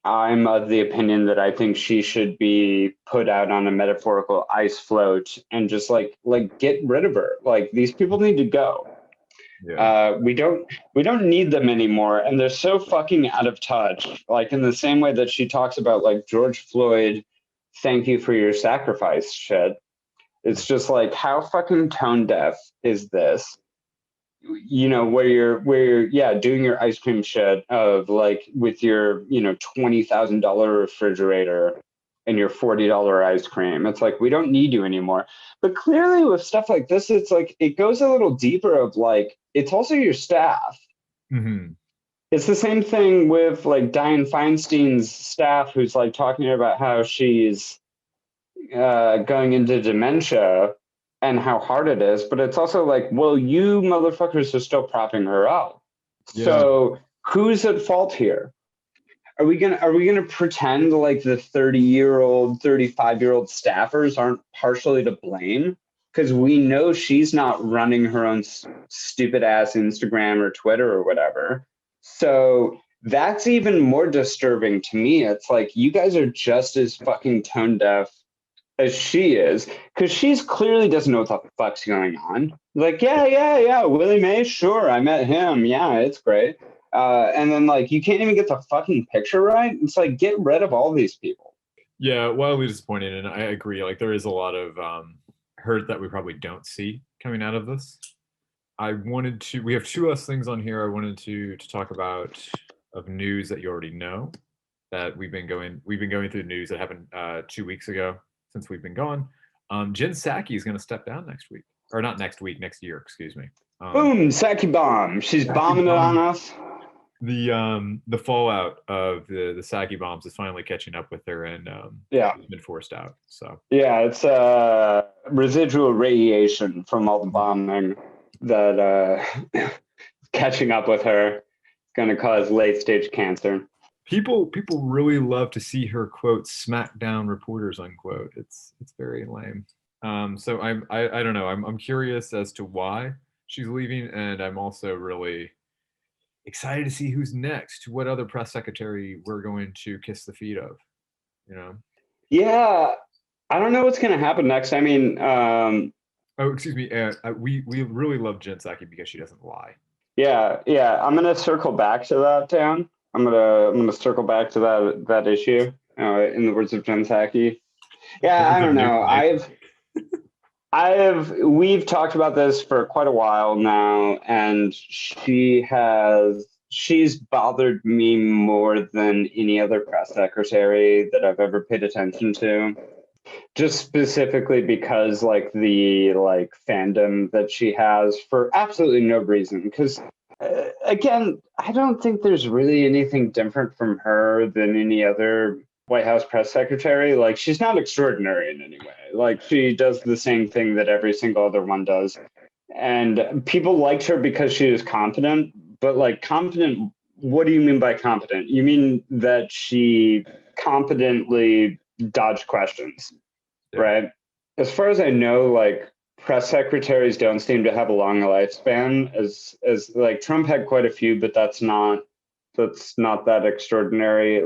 I'm of the opinion that I think she should be put out on a metaphorical ice float and just like get rid of her. Like these people need to go.
Yeah.
We don't need them anymore, and they're so fucking out of touch. Like in the same way that she talks about like George Floyd, thank you for your sacrifice shit. It's just like how fucking tone deaf is this? Where you're doing your ice cream shit of like with your $20,000 refrigerator and your $40 ice cream. It's like we don't need you anymore. But clearly with stuff like this, it's like it goes a little deeper of like it's also your staff.
Mm-hmm.
It's the same thing with like Dianne Feinstein's staff, who's like talking about how she's going into dementia and how hard it is. But it's also like, well, you motherfuckers are still propping her up. Yeah. So who's at fault here? Are we gonna pretend like the 30-year-old, 35-year-old staffers aren't partially to blame? Because we know she's not running her own stupid ass Instagram or Twitter or whatever. So that's even more disturbing to me. It's like, you guys are just as fucking tone deaf as she is, because she's clearly doesn't know what the fuck's going on. Like, yeah, Willie Mays, sure, I met him. Yeah, it's great. And then, like, you can't even get the fucking picture right. It's like, get rid of all these people.
Yeah, wildly disappointed, and I agree. Like, there is a lot of hurt that we probably don't see coming out of this. We have two less things on here I wanted to talk about, of news that you already know, that we've been going through news that happened 2 weeks ago since we've been gone. Jen Psaki is going to step down next week, or not next week, next year, excuse me.
Boom, Psaki bomb. She's bombing it on us.
The fallout of the Psaki bombs is finally catching up with her, and she's been forced out. So
yeah, it's residual radiation from all the bombing that catching up with her, going to cause late stage cancer.
People really love to see her, quote, smack down reporters, unquote. It's very lame. So I don't know. I'm curious as to why she's leaving, and I'm also really excited to see who's next. What other press secretary we're going to kiss the feet of, you know?
Yeah, I don't know what's going to happen next. I mean,
oh, excuse me. We really love Jen Psaki because she doesn't lie.
Yeah. I'm going to circle back to that, Dan. I'm gonna circle back to that issue. In the words of Jen Psaki. Yeah, I don't know. We've talked about this for quite a while now, and she's bothered me more than any other press secretary that I've ever paid attention to. Just specifically because the fandom that she has for absolutely no reason. Because again, I don't think there's really anything different from her than any other White House press secretary. Like, she's not extraordinary in any way. Like, she does the same thing that every single other one does. And people liked her because she was confident. But confident, what do you mean by confident? You mean that she competently dodged questions, right? As far as I know, press secretaries don't seem to have a long lifespan. As Trump had quite a few, but that's not that extraordinary.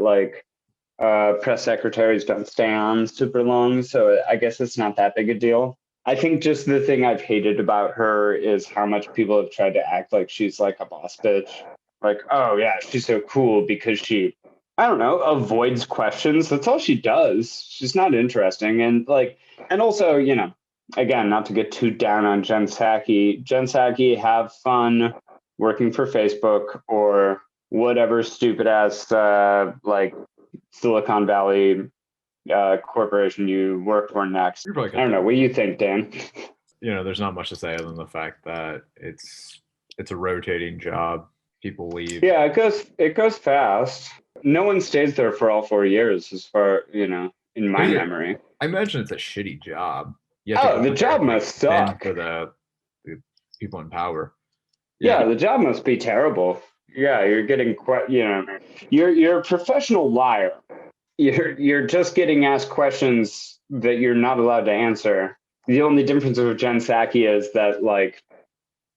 Press secretaries don't stay on super long, so I guess it's not that big a deal. I think just the thing I've hated about her is how much people have tried to act like she's like a boss bitch. Like, oh yeah, she's so cool because she, I don't know, avoids questions. That's all she does. She's not interesting. And also, again, not to get too down on Jen Psaki. Jen Psaki, have fun working for Facebook or whatever stupid ass Silicon Valley corporation you work for next. I don't know. What do you think, Dan?
There's not much to say other than the fact that it's a rotating job. People leave.
Yeah, it goes fast. No one stays there for all 4 years, as far in my memory.
I imagine it's a shitty job.
The job must suck
for the people in power.
Yeah, the job must be terrible. Yeah, you're getting quite. You're a professional liar. You're just getting asked questions that you're not allowed to answer. The only difference with Jen Psaki is that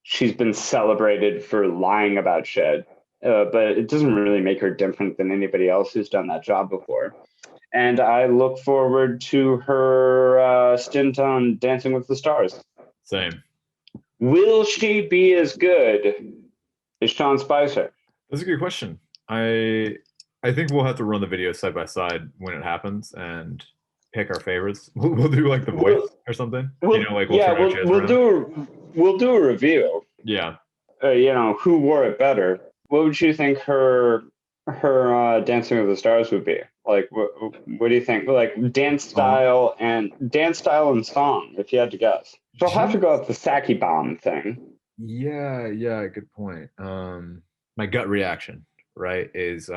she's been celebrated for lying about shit, but it doesn't really make her different than anybody else who's done that job before. And I look forward to her stint on Dancing with the Stars.
Same.
Will she be as good as Sean Spicer?
That's a good question. I think we'll have to run the video side by side when it happens and pick our favorites. We'll do The Voice or something. We'll do a review. Yeah.
Who wore it better? What would you think her Dancing with the Stars would be? What do you think? Dance style and song, if you had to guess. So I'll have to go with the Psaki bomb thing.
Yeah, good point. My gut reaction, right, is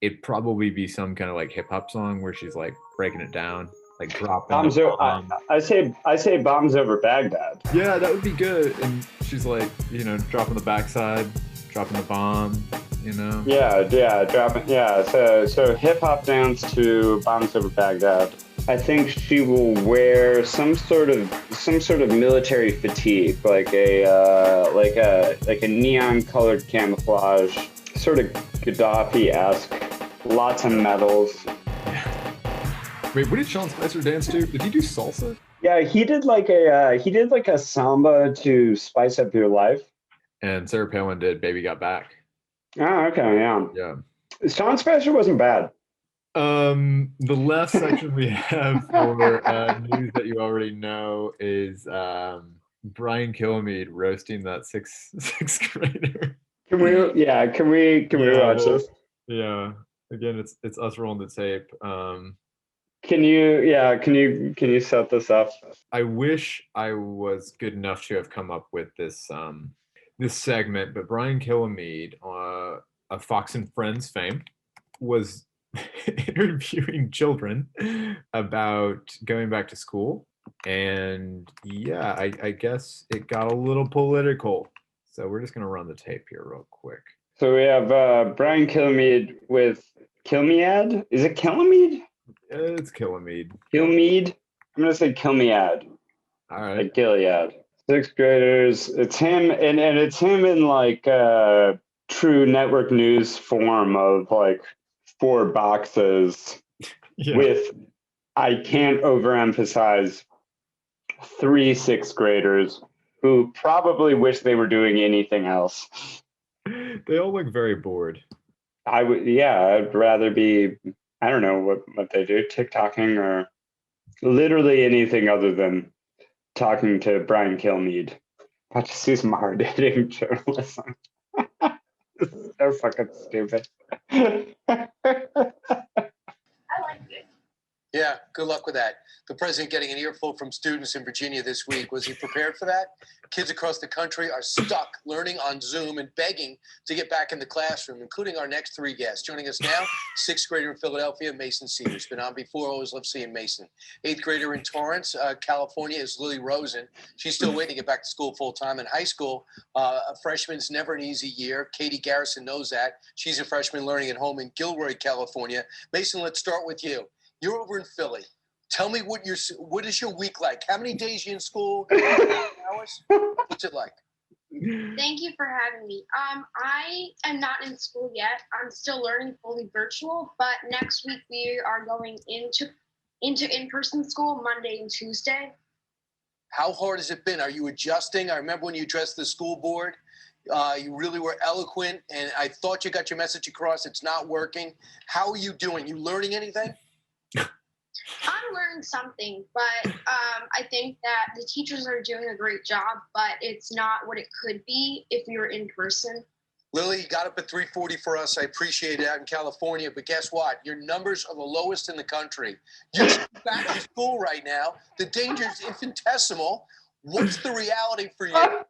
it'd probably be some kind of hip hop song where she's breaking it down, dropping
bombs. I say bombs over Baghdad.
Yeah, that would be good. And she's dropping the backside, dropping the bomb, you know?
Yeah, dropping. Yeah, so hip hop dance to Bombs Over Baghdad. I think she will wear some sort of military fatigue, like a neon colored camouflage, sort of Gaddafi-esque. Lots of medals.
Wait, what did Sean Spicer dance to? Did he do salsa?
Yeah, he did like a samba to spice up your life.
And Sarah Palin did Baby Got Back.
Oh, okay, yeah.
Yeah.
Sean Spicer wasn't bad.
The last section we have for news that you already know is Brian Kilmeade roasting that sixth grader.
Can we watch this?
Yeah. Again, it's us rolling the tape.
Can you set this up?
I wish I was good enough to have come up with this this segment, but Brian Kilmeade, of Fox and Friends fame, was interviewing children about going back to school, and yeah, I guess it got a little political. So we're just gonna run the tape here real quick.
So we have Brian Kilmeade with Kilmeade. Is it Kilmeade?
It's Kilmeade.
Kilmeade. I'm gonna say Kilmeade.
All right.
Like Gilead. Sixth graders. It's him, and it's him in like true network news form of like 4 boxes with, I can't overemphasize, 3 sixth graders who probably wish they were doing anything else.
They all look very bored.
I'd rather be, I don't know what they do, TikToking or literally anything other than talking to Brian Kilmeade. I just see some hard-hitting journalism. This is so fucking stupid.
I like it.
Yeah, good luck with that. The president getting an earful from students in Virginia this week. Was he prepared for that? Kids across the country are stuck learning on Zoom and begging to get back in the classroom, including our next 3 guests. Joining us now, 6th grader in Philadelphia, Mason Cedars. Been on before, always love seeing Mason. 8th grader in Torrance, California is Lily Rosen. She's still waiting to get back to school full-time. In high school, a freshman's never an easy year. Katie Garrison knows that. She's a freshman learning at home in Gilroy, California. Mason, let's start with you. You're over in Philly. Tell me what is your week like? How many days you in school? Hours? What's it like?
Thank you for having me. I am not in school yet. I'm still learning fully virtual, but next week we are going into in-person school Monday and Tuesday.
How hard has it been? Are you adjusting? I remember when you addressed the school board, you really were eloquent, and I thought you got your message across. It's not working. How are you doing? You learning anything?
I'm learning something, but I think that the teachers are doing a great job, but it's not what it could be if we were in person.
Lily, you got up at 3:40 for us. I appreciate it out in California, but guess what? Your numbers are the lowest in the country. You're back to school right now. The danger is infinitesimal. What's the reality for you?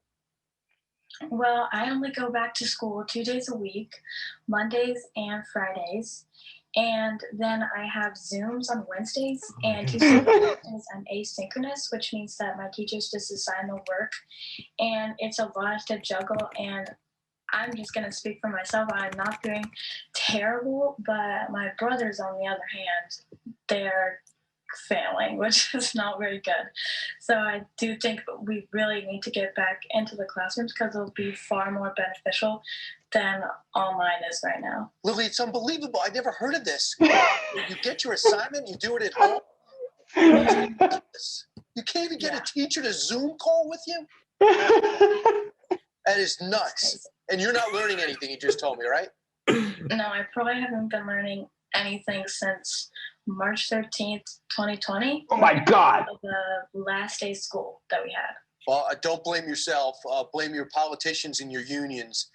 Well, I only go back to school 2 days a week, Mondays and Fridays. And then I have Zooms on Wednesdays, and Tuesdays I'm asynchronous, which means that my teachers just assign the work, and it's a lot to juggle. And I'm just going to speak for myself. I'm not doing terrible, but my brothers, on the other hand, they're failing, which is not very good. So I do think we really need to get back into the classrooms because it'll be far more beneficial than online is right now.
Lily, it's unbelievable. I never heard of this. You get your assignment, you do it at home. You can't even get a teacher to Zoom call with you? That is nuts. And you're not learning anything, you just told me, right?
No, I probably haven't been learning anything since March 13th, 2020.
Oh my God.
The last day of school that we had.
Well, don't blame yourself. Blame your politicians and your unions.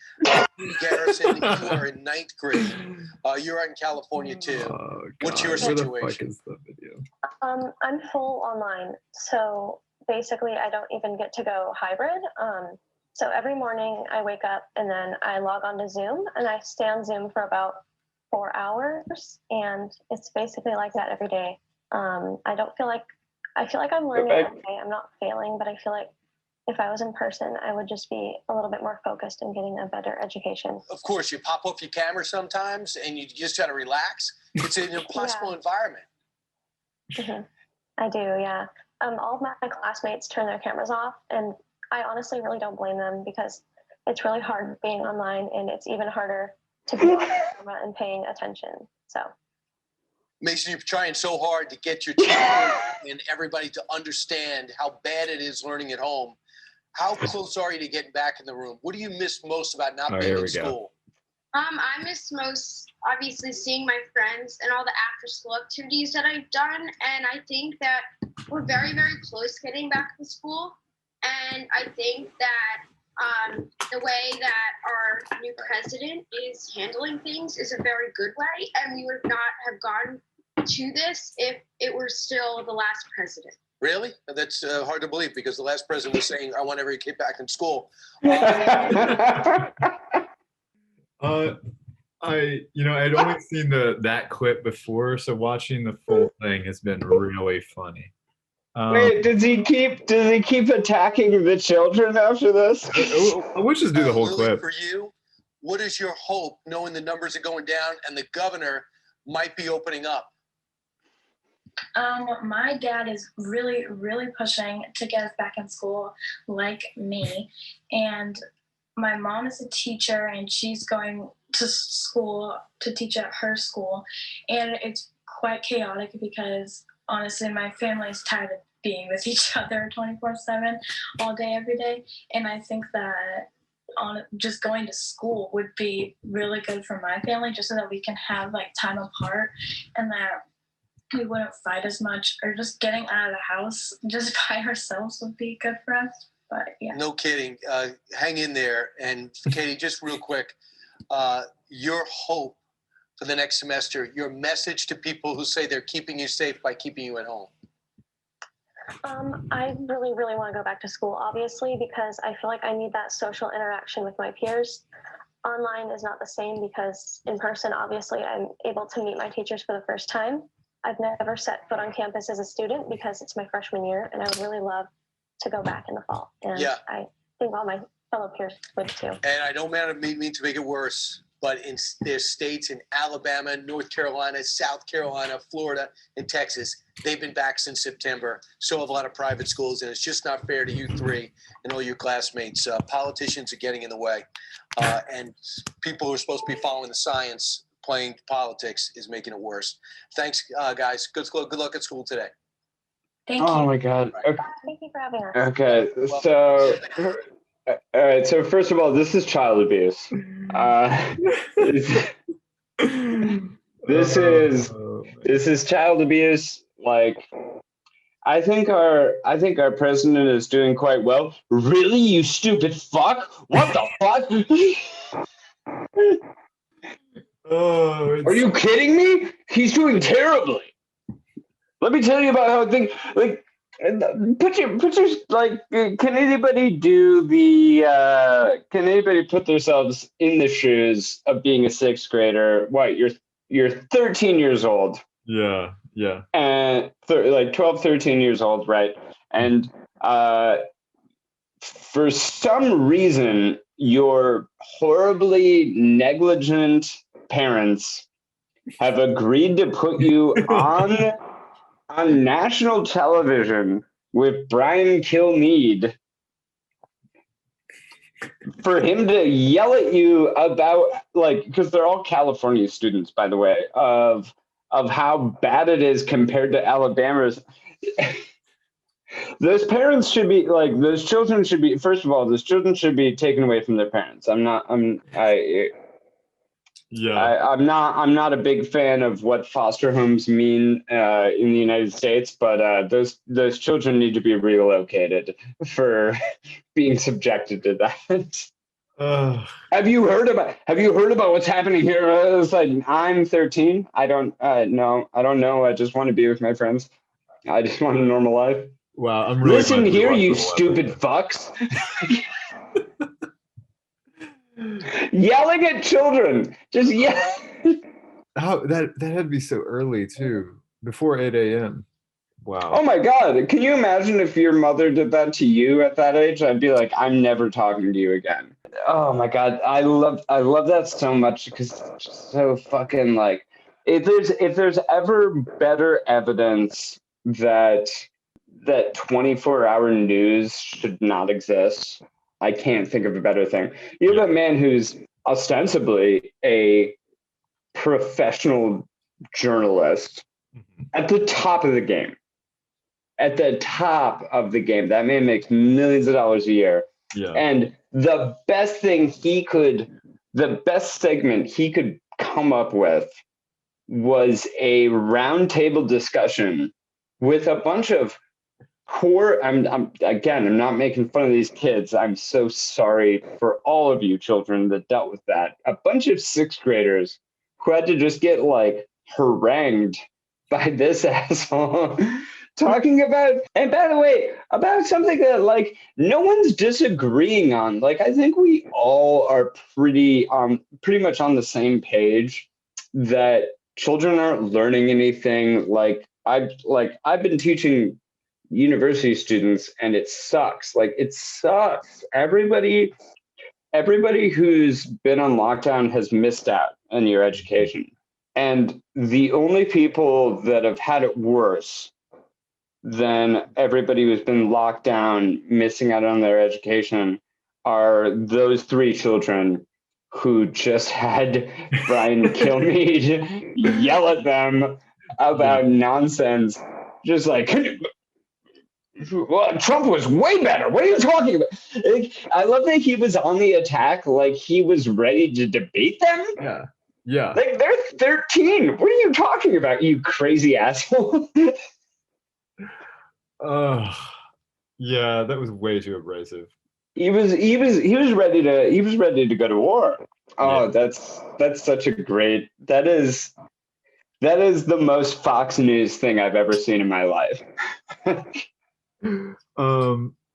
Garrison, you are in 9th grade. You're out in California too.
Oh,
What's your
situation?
situation?
Where the fuck is the video?
I'm full online, so basically I don't even get to go hybrid. So every morning I wake up and then I log on to Zoom and I stay on Zoom for about 4 hours, and it's basically like that every day. I feel like I'm learning every day. I'm not failing, but I feel like if I was in person, I would just be a little bit more focused in getting a better education.
Of course, you pop off your camera sometimes and you just got to relax. It's an impossible environment.
Mm-hmm. I do, yeah. All of my classmates turn their cameras off, and I honestly really don't blame them because it's really hard being online, and it's even harder to be on camera and paying attention. So,
Mason, you're trying so hard to get your team and everybody to understand how bad it is learning at home. How close are you to getting back in the room? What do you miss most about not being in school?
I miss most, obviously, seeing my friends and all the after-school activities that I've done. And I think that we're very, very close getting back to school. And I think that the way that our new president is handling things is a very good way. And we would not have gone to this if it were still the last president.
Really? That's hard to believe because the last president was saying, I want every kid back in school.
I'd only seen that clip before, so watching the full thing has been really funny.
Wait, does he keep attacking the children after this?
Let's just do the whole
Lily,
clip.
for you, what is your hope knowing the numbers are going down and the governor might be opening up?
My dad is really, really pushing to get us back in school like me. And my mom is a teacher and she's going to school to teach at her school. And it's quite chaotic because honestly, my family is tired of being with each other 24/7 all day, every day. And I think that just going to school would be really good for my family just so that we can have like time apart and that we wouldn't fight as much, or just getting out of the house just by ourselves would be good for us. But yeah.
No kidding. Hang in there. And Katie, just real quick, your hope for the next semester, your message to people who say they're keeping you safe by keeping you at home.
I really, really want to go back to school, obviously, because I feel like I need that social interaction with my peers. Online is not the same because in person, obviously, I'm able to meet my teachers for the first time. I've never set foot on campus as a student because it's my freshman year, and I would really love to go back in the fall. And I think all my fellow peers would too.
And I don't mean to make it worse, but there's states in Alabama, North Carolina, South Carolina, Florida, and Texas. They've been back since September. So have a lot of private schools, and it's just not fair to you three and all your classmates. Politicians are getting in the way, and people who are supposed to be following the science playing politics is making it worse. Thanks, guys. Good luck at school today.
Thank you.
Oh my God. Okay.
Thank you for having us.
Okay. So, all right. So first of all, this is child abuse. This is child abuse. Like, I think our president is doing quite well. Really, you stupid fuck? What the fuck? Are you kidding me? He's doing terribly. Let me tell you about how I think. Like, put your like. Can anybody put themselves in the shoes of being a sixth grader? What, you're 13 years old.
Yeah.
And like 12, 13 years old, right? And for some reason, your horribly negligent parents have agreed to put you on national television with Brian Kilmeade for him to yell at you about, like, because they're all California students, by the way, of how bad it is compared to Alabama's. Those parents should be like, those children should be, first of all, those children should be taken away from their parents. I'm not a big fan of what foster homes mean in the United States, but those children need to be relocated for being subjected to that. Have you heard about what's happening here? It's like, I'm 13. I don't know. I just want to be with my friends. I just want a normal life.
Wow, I'm really
listen here, you stupid fucks. Yelling at children, just yell.
How that had to be so early too, before 8 a.m. Wow.
Oh my God. Can you imagine if your mother did that to you at that age? I'd be like, I'm never talking to you again. Oh my God. I love that so much because it's just so fucking like if there's ever better evidence that 24-hour news should not exist, I can't think of a better thing. You have a man who's ostensibly a professional journalist
Mhm.
at the top of the game. At the top of the game. That man makes millions of dollars a year.
Yeah.
And the best segment he could come up with was a roundtable discussion with a bunch of poor. I'm not making fun of these kids. I'm so sorry for all of you children that dealt with that. A bunch of sixth graders who had to just get like harangued by this asshole talking about, and by the way, about something that like no one's disagreeing on. Like I think we all are pretty much on the same page that children aren't learning anything. I've been teaching university students and it sucks. Like it sucks. Everybody who's been on lockdown has missed out on your education. And the only people that have had it worse than everybody who's been locked down, missing out on their education, are those three children who just had Brian Kilmeade yell at them about nonsense. Just like, well, Trump was way better. What are you talking about? Like, I love that he was on the attack, like he was ready to debate them.
Yeah. Yeah.
Like they're 13. What are you talking about, you crazy asshole?
Yeah, that was way too abrasive.
He was ready to go to war. Oh,
Yeah.
that's such a great. That is the most Fox News thing I've ever seen in my life.
I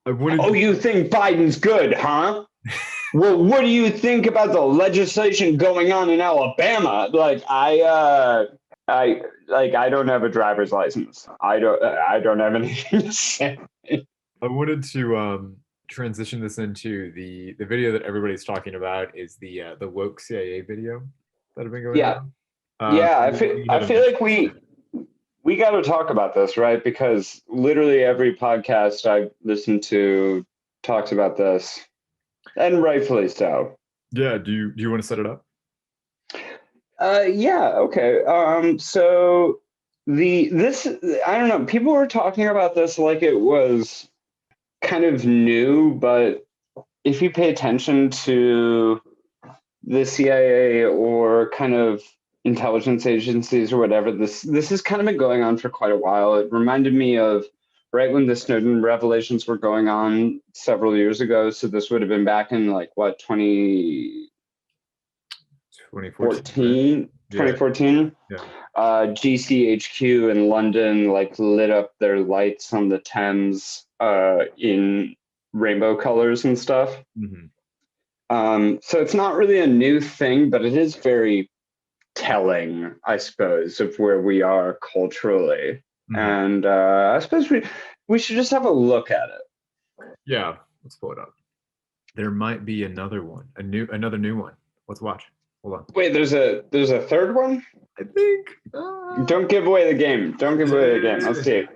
wanted.
Oh, you think Biden's good, huh? Well, what do you think about the legislation going on in Alabama? Like, I don't have a driver's license. I don't have anything to say.
I wanted to transition this into the video that everybody's talking about is the woke CIA video that have been going on.
Yeah, I feel like we got to talk about this, right? Because literally every podcast I've listened to talks about this, and rightfully so.
Yeah. Do you want to set it up?
Yeah. Okay. So this I don't know. People were talking about this like it was kind of new, but if you pay attention to the CIA or kind of intelligence agencies or whatever, this has kind of been going on for quite a while. It reminded me of right when the Snowden revelations were going on several years ago. So this would have been back in like what, 2014?
Yeah.
2014.
Yeah.
GCHQ in London like lit up their lights on the Thames in rainbow colors and stuff.
Mm-hmm.
So it's not really a new thing, but it is very telling, I suppose, of where we are culturally.
Mm-hmm.
And I suppose we should just have a look at it.
Yeah, let's pull it up. There might be another one, another new one. Let's watch. Hold on.
Wait, there's a third one?
I think.
Don't give away the game. Don't give away the game. Let's see.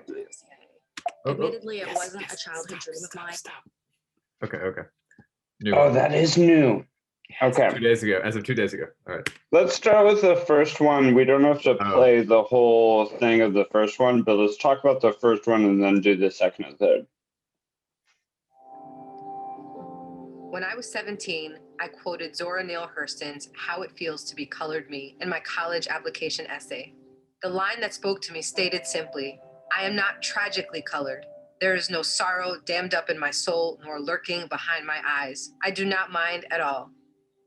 Admittedly, it wasn't a childhood dream of mine.
Stop. Okay. New
Oh,
one.
that is new. Okay.
2 days ago, as of 2 days ago. All right.
Let's start with the first one. We don't have to play the whole thing of the first one, but let's talk about the first one and then do the second and third.
When I was 17, I quoted Zora Neale Hurston's How It Feels to Be Colored Me in my college application essay. The line that spoke to me stated simply, I am not tragically colored. There is no sorrow dammed up in my soul nor lurking behind my eyes. I do not mind at all.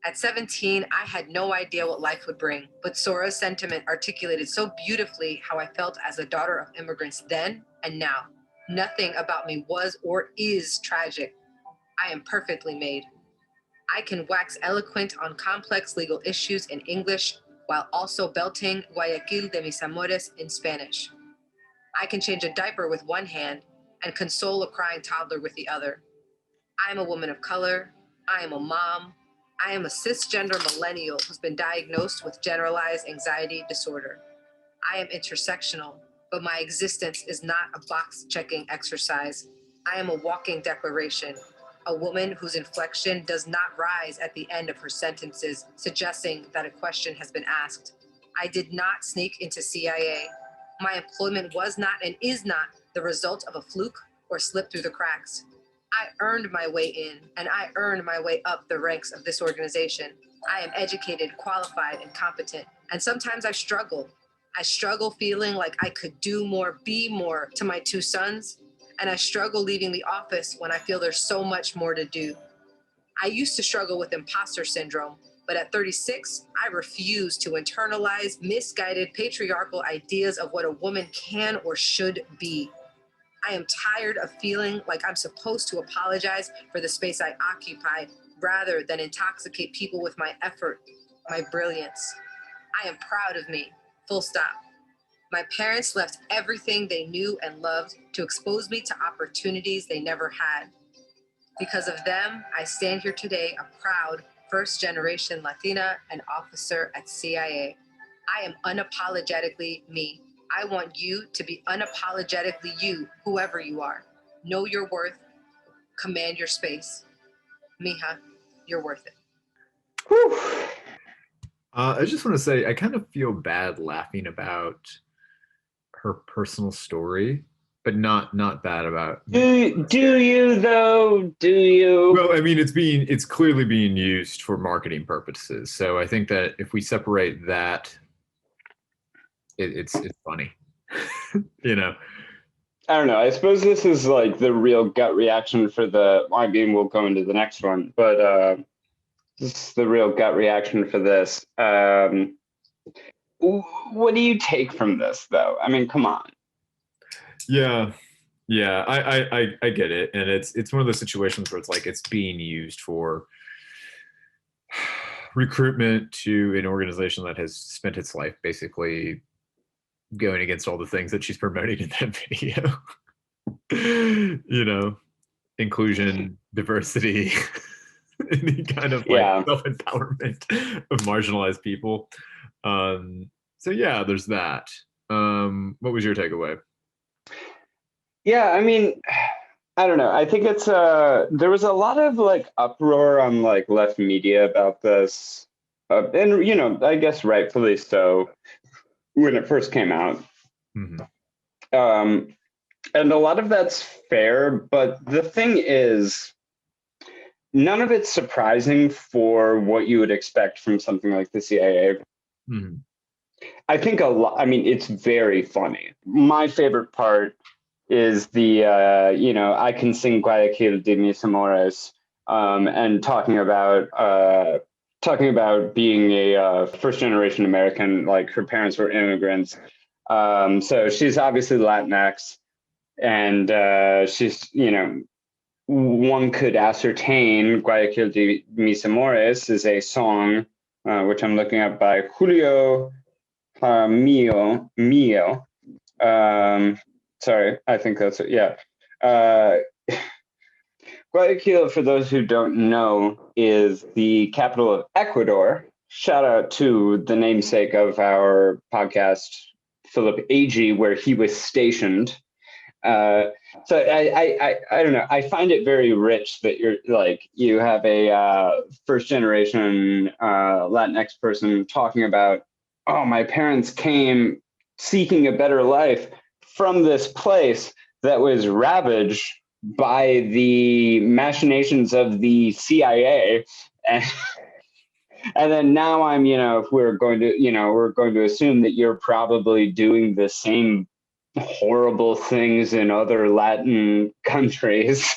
At 17, I had no idea what life would bring, but Zora's sentiment articulated so beautifully how I felt as a daughter of immigrants then and now. Nothing about me was or is tragic. I am perfectly made. I can wax eloquent on complex legal issues in English while also belting Guayaquil de mis amores in Spanish. I can change a diaper with one hand and console a crying toddler with the other. I am a woman of color. I am a mom. I am a cisgender millennial who's been diagnosed with generalized anxiety disorder. I am intersectional, but my existence is not a box-checking exercise. I am a walking declaration, a woman whose inflection does not rise at the end of her sentences, suggesting that a question has been asked. I did not sneak into CIA. My employment was not and is not the result of a fluke or slip through the cracks. I earned my way in, and I earned my way up the ranks of this organization. I am educated, qualified, and competent, and sometimes I struggle. I struggle feeling like I could do more, be more to my two sons, and I struggle leaving the office when I feel there's so much more to do. I used to struggle with imposter syndrome, but at 36, I refuse to internalize misguided patriarchal ideas of what a woman can or should be. I am tired of feeling like I'm supposed to apologize for the space I occupy rather than intoxicate people with my effort, my brilliance. I am proud of me, full stop. My parents left everything they knew and loved to expose me to opportunities they never had. Because of them, I stand here today a proud first-generation Latina and officer at CIA. I am unapologetically me. I want you to be unapologetically you, whoever you are. Know your worth, command your space. Mija, you're worth it.
Whew.
I just want to say, I kind of feel bad laughing about her personal story, but not bad about.
Do you though? Do you?
Well, I mean, it's clearly being used for marketing purposes. So I think that if we separate that, it's funny, you know.
I don't know. I suppose this is like the real gut reaction for the. I mean, we'll go into the next one, but this is the real gut reaction for this. What do you take from this, though? I mean, come on.
Yeah, I get it, and it's one of those situations where it's like it's being used for recruitment to an organization that has spent its life basically going against all the things that she's promoting in that video. You know, inclusion, diversity, any kind of like self-empowerment of marginalized people. So yeah, there's that. What was your takeaway?
Yeah, I mean, I don't know. I think it's there was a lot of like uproar on like left media about this, and you know, I guess rightfully so when it first came out. Mm-hmm. And a lot of that's fair, but the thing is, none of it's surprising for what you would expect from something like the CIA. Mm-hmm. I think a lot. I mean, it's very funny. My favorite part is the you know, I can sing Guayaquil de mis amores, and talking about being a first generation American, like her parents were immigrants. So she's obviously Latinx, and she's, you know, one could ascertain Guayaquil de mis amores is a song, which I'm looking at, by Julio Jaramillo. Sorry, I think that's it. Yeah. Guayaquil, for those who don't know, is the capital of Ecuador. Shout out to the namesake of our podcast, Philip Agee, where he was stationed. So I don't know. I find it very rich that you're like, you have a first generation Latinx person talking about, oh, my parents came seeking a better life from this place that was ravaged by the machinations of the CIA. And then now I'm, you know, if we're going to assume that you're probably doing the same horrible things in other Latin countries.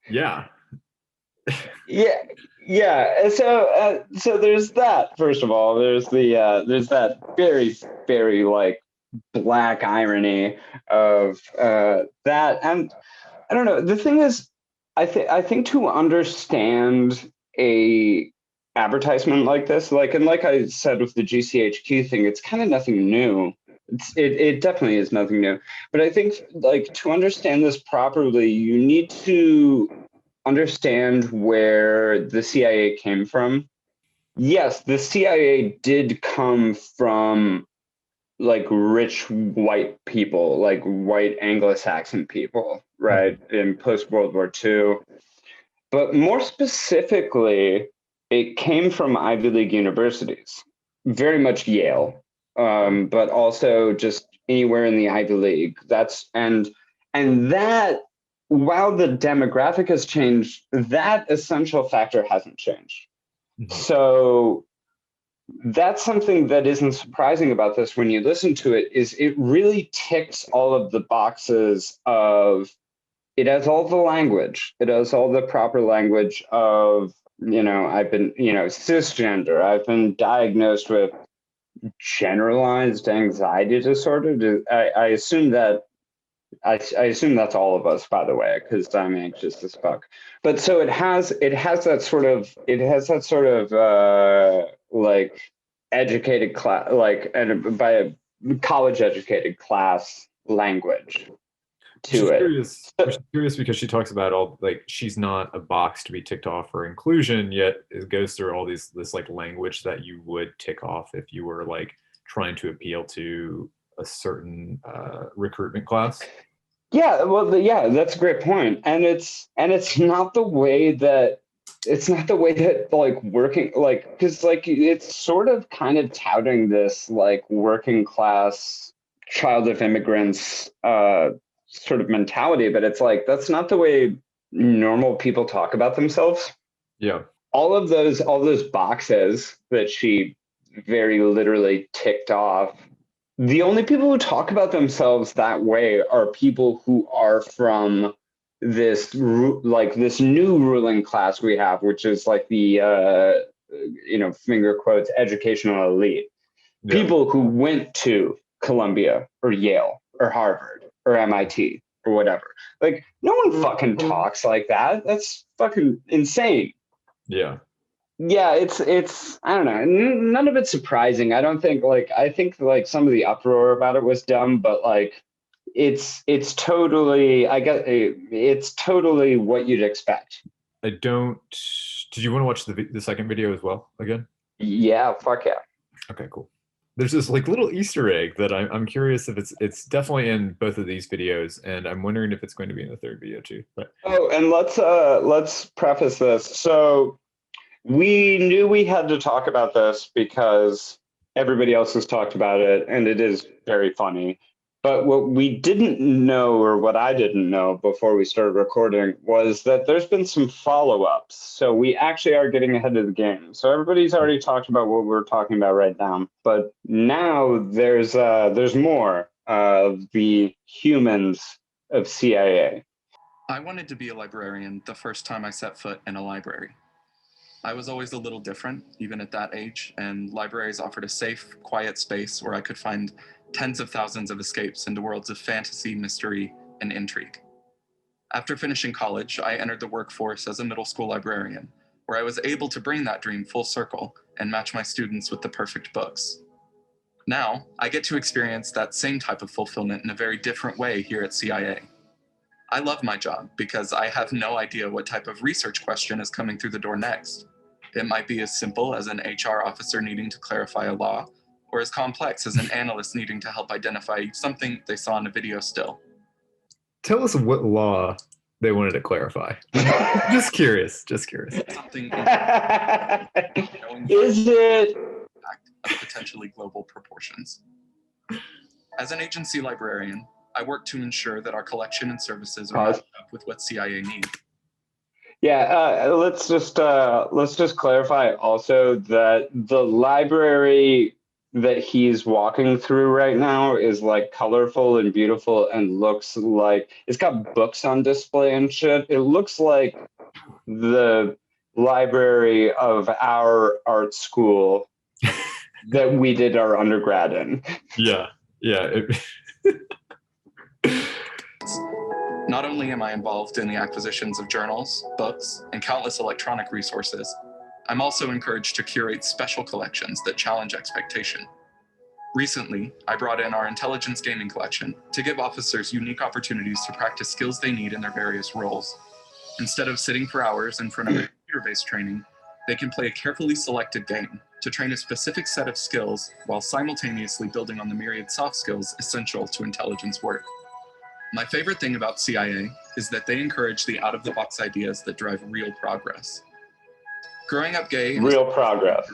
Yeah.
Yeah. So there's that. First of all, there's that very, very like black irony of that. And I don't know. The thing is, I think to understand a advertisement like this, like I said with the GCHQ thing, it's kind of nothing new. It definitely is nothing new. But I think, like, to understand this properly, you need to understand where the CIA came from. Yes, the CIA did come from like rich white people, like white Anglo-Saxon people, right, in post-World War II. But more specifically, it came from Ivy League universities, very much Yale, but also just anywhere in the Ivy League. And that, while the demographic has changed, that essential factor hasn't changed. So that's something that isn't surprising about this when you listen to it, is it really ticks all of the boxes of, it has all the language, it has all the proper language of, I've been, cisgender, I've been diagnosed with generalized anxiety disorder. I assume that, I assume that's all of us, by the way, because I'm anxious as fuck. But so it has that sort of like educated class, like, and by a college educated class language to it.
Which is curious because she talks about all, like, she's not a box to be ticked off for inclusion, yet it goes through all this like language that you would tick off if you were like trying to appeal to a certain recruitment class.
Yeah, well, that's a great point, and it's not the way that like working, like, because like it's sort of kind of touting this like working class child of immigrants sort of mentality, but it's like that's not the way normal people talk about themselves.
Yeah,
all those boxes that she very literally ticked off. The only people who talk about themselves that way are people who are from this new ruling class we have, which is like the finger quotes educational elite.
yeah.
People who went to Columbia or Yale or Harvard or MIT or whatever. Like, no one fucking talks like that. That's fucking insane.
Yeah.
Yeah, it's I don't know. None of it's surprising. I don't think, like, I think like some of the uproar about it was dumb, but like it's totally, I guess it's totally what you'd expect.
Did you want to watch the second video as well again?
Yeah, fuck yeah.
Okay, cool. There's this like little Easter egg that I'm curious if it's definitely in both of these videos, and I'm wondering if it's going to be in the third video too. But
and let's preface this. So we knew we had to talk about this because everybody else has talked about it, and it is very funny. But what we didn't know, or what I didn't know before we started recording, was that there's been some follow-ups. So we actually are getting ahead of the game. So everybody's already talked about what we're talking about right now. But now there's more of the humans of CIA.
I wanted to be a librarian the first time I set foot in a library. I was always a little different, even at that age, and libraries offered a safe, quiet space where I could find tens of thousands of escapes into worlds of fantasy, mystery, and intrigue. After finishing college, I entered the workforce as a middle school librarian, where I was able to bring that dream full circle and match my students with the perfect books. Now, I get to experience that same type of fulfillment in a very different way here at CIA. I love my job because I have no idea what type of research question is coming through the door next. It might be as simple as an HR officer needing to clarify a law, or as complex as an analyst needing to help identify something they saw in a video still.
Tell us what law they wanted to clarify. Just curious.
Something
Is it
of potentially global proportions. As an agency librarian, I work to ensure that our collection and services are matched up with what CIA needs.
Yeah, let's just clarify also that the library that he's walking through right now is like colorful and beautiful and looks like it's got books on display and shit. It looks like the library of our art school that we did our undergrad in.
Yeah.
Not only am I involved in the acquisitions of journals, books, and countless electronic resources, I'm also encouraged to curate special collections that challenge expectation. Recently, I brought in our intelligence gaming collection to give officers unique opportunities to practice skills they need in their various roles. Instead of sitting for hours in front of a computer-based training, they can play a carefully selected game to train a specific set of skills while simultaneously building on the myriad soft skills essential to intelligence work. My favorite thing about CIA is that they encourage the out-of-the-box ideas that drive real progress. Growing up gay in
Real progress.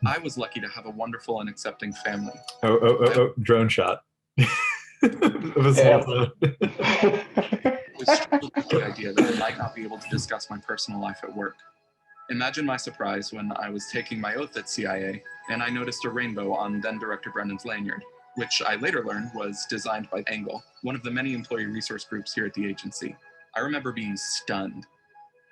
I was lucky to have a wonderful and accepting family.
Oh, drone shot. It was
Yeah.
also-
I struggled with the idea that I might not be able to discuss my personal life at work. Imagine my surprise when I was taking my oath at CIA and I noticed a rainbow on then Director Brennan's lanyard, which I later learned was designed by Engelke, one of the many employee resource groups here at the agency. I remember being stunned.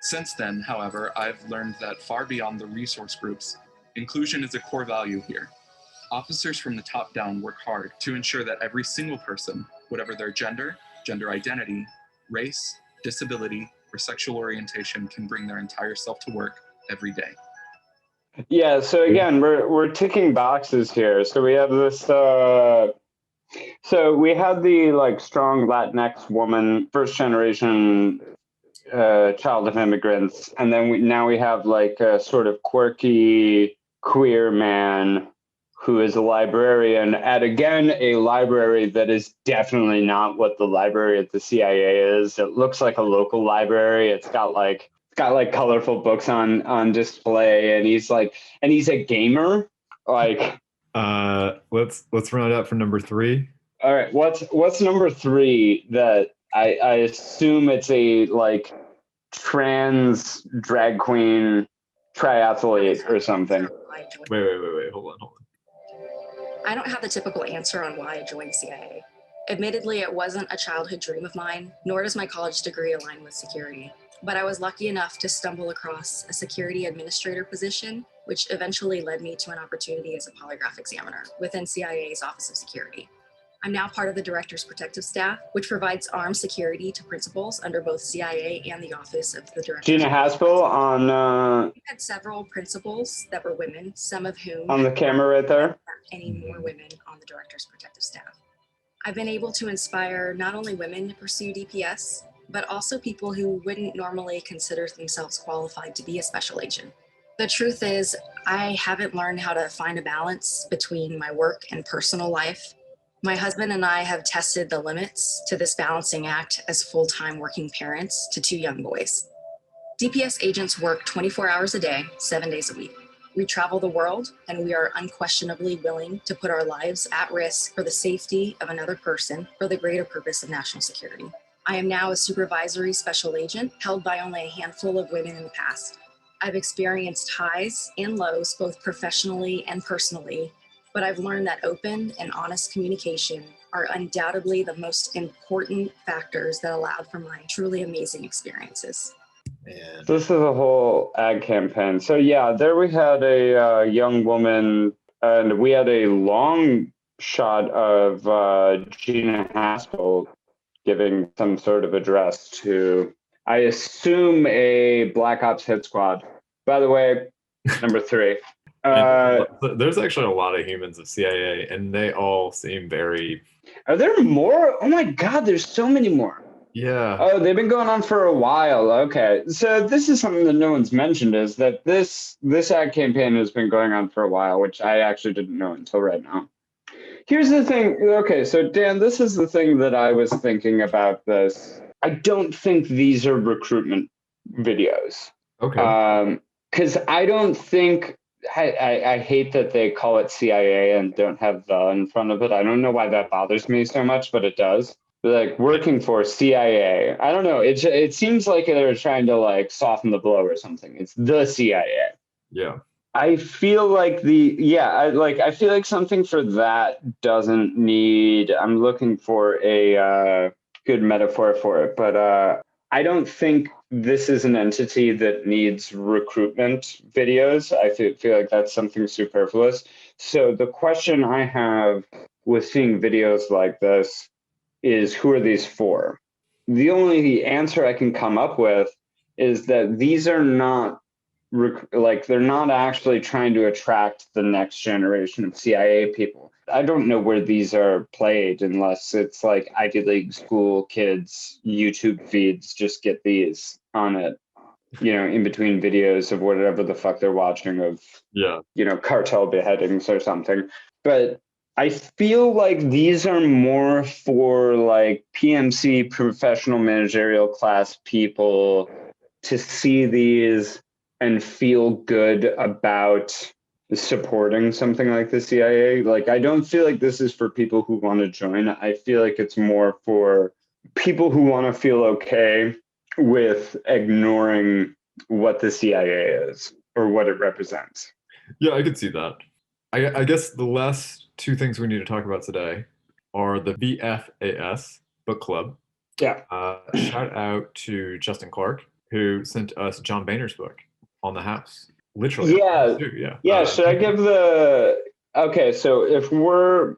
Since then, however, I've learned that far beyond the resource groups, inclusion is a core value here. Officers from the top down work hard to ensure that every single person, whatever their gender, gender identity, race, disability, or sexual orientation, can bring their entire self to work every day.
Yeah, so again, we're ticking boxes here. So we have this so we had the like strong Latinx woman, first generation child of immigrants, and then now we have like a sort of quirky queer man who is a librarian at, again, a library that is definitely not what the library at the CIA is. It looks like a local library. It's got like colorful books on display, and he's a gamer. Like,
let's run it up for number 3.
all right, what's number 3 that I assume it's a like trans drag queen triathlete or something.
Wait, hold on.
I don't have the typical answer on why I joined CIA. Admittedly, it wasn't a childhood dream of mine, nor does my college degree align with security. But I was lucky enough to stumble across a security administrator position, which eventually led me to an opportunity as a polygraph examiner within CIA's Office of Security. I'm now part of the Director's Protective Staff, which provides armed security to principals under both CIA and the Office of the Director.
Gina Haspel on
We had several principals that were women, some of whom
the camera right there.
Any more women on the Director's Protective Staff. I've been able to inspire not only women to pursue DPS, but also people who wouldn't normally consider themselves qualified to be a special agent. The truth is, I haven't learned how to find a balance between my work and personal life. My husband and I have tested the limits to this balancing act as full-time working parents to 2 young boys. DPS agents work 24 hours a day, 7 days a week. We travel the world, and we are unquestionably willing to put our lives at risk for the safety of another person for the greater purpose of national security. I am now a supervisory special agent held by only a handful of women in the past. I've experienced highs and lows, both professionally and personally, but I've learned that open and honest communication are undoubtedly the most important factors that allowed for my truly amazing experiences.
And
This is a whole ad campaign. So yeah, there we had a young woman, and we had a long shot of Gina Haspel giving some sort of address to, I assume, a Black Ops hit squad. By the way, number 3.
there's actually a lot of humans at CIA, and they all seem very.
Are there more? Oh my God, there's so many more.
Yeah.
Oh, they've been going on for a while. Okay. So this is something that no one's mentioned, is that this ad campaign has been going on for a while, which I actually didn't know until right now. Here's the thing. Okay, so Dan, this is the thing that I was thinking about this. I don't think these are recruitment videos.
Okay.
Because I don't think, I hate that they call it CIA and don't have the in front of it. I don't know why that bothers me so much, but it does. Like, working for CIA. I don't know. It seems like they're trying to like soften the blow or something. It's the CIA.
Yeah.
I feel like I feel like something for that doesn't need, I'm looking for a good metaphor for it, but I don't think this is an entity that needs recruitment videos. I feel like that's something superfluous. So the question I have with seeing videos like this is, who are these for? The only answer I can come up with is that these are not like they're not actually trying to attract the next generation of CIA people. I don't know where these are played unless it's like Ivy League school kids YouTube feeds just get these on it, in between videos of whatever the fuck they're watching of cartel beheadings or something. But I feel like these are more for like PMC, professional managerial class people, to see these and feel good about supporting something like the CIA. Like, I don't feel like this is for people who want to join. I feel like it's more for people who want to feel okay with ignoring what the CIA is or what it represents.
Yeah, I could see that. I guess the last two things we need to talk about today are the VFAS book club.
Yeah.
Shout out to Justin Clark, who sent us John Boehner's book On the House. Literally.
Yeah. Should I give the... Okay, so if we're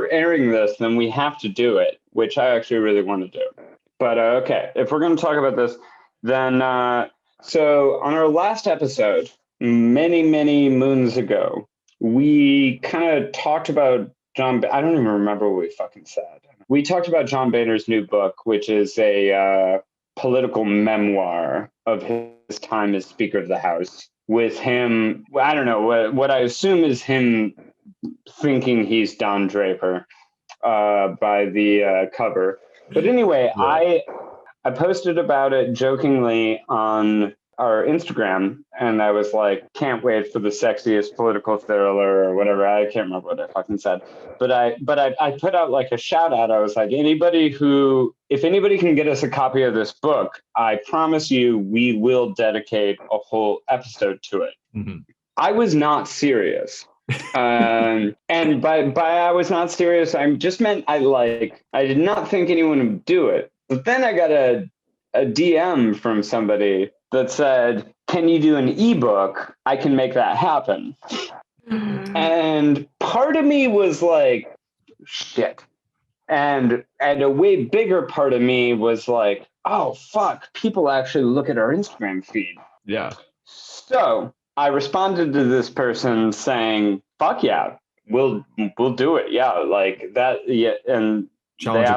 airing this, then we have to do it, which I actually really want to do. But okay, if we're going to talk about this, then so on our last episode, many, many moons ago, we kind of talked about I don't even remember what we fucking said. We talked about John Boehner's new book, which is a political memoir of his time as Speaker of the House, with him, I don't know, what I assume is him thinking he's Don Draper by the cover. But anyway, I posted about it jokingly on our Instagram, and I was like, can't wait for the sexiest political thriller or whatever. I can't remember what I fucking said. But I put out like a shout out. I was like, if anybody can get us a copy of this book, I promise you we will dedicate a whole episode to it.
Mm-hmm.
I was not serious. And by I was not serious, I just meant I did not think anyone would do it. But then I got a DM from somebody that said, can you do an ebook? I can make that happen. And part of me was like, shit. And a way bigger part of me was like, oh, fuck, people actually look at our Instagram feed.
Yeah.
So I responded to this person saying, fuck yeah, we'll do it. Yeah, like that. Yeah. And
challenge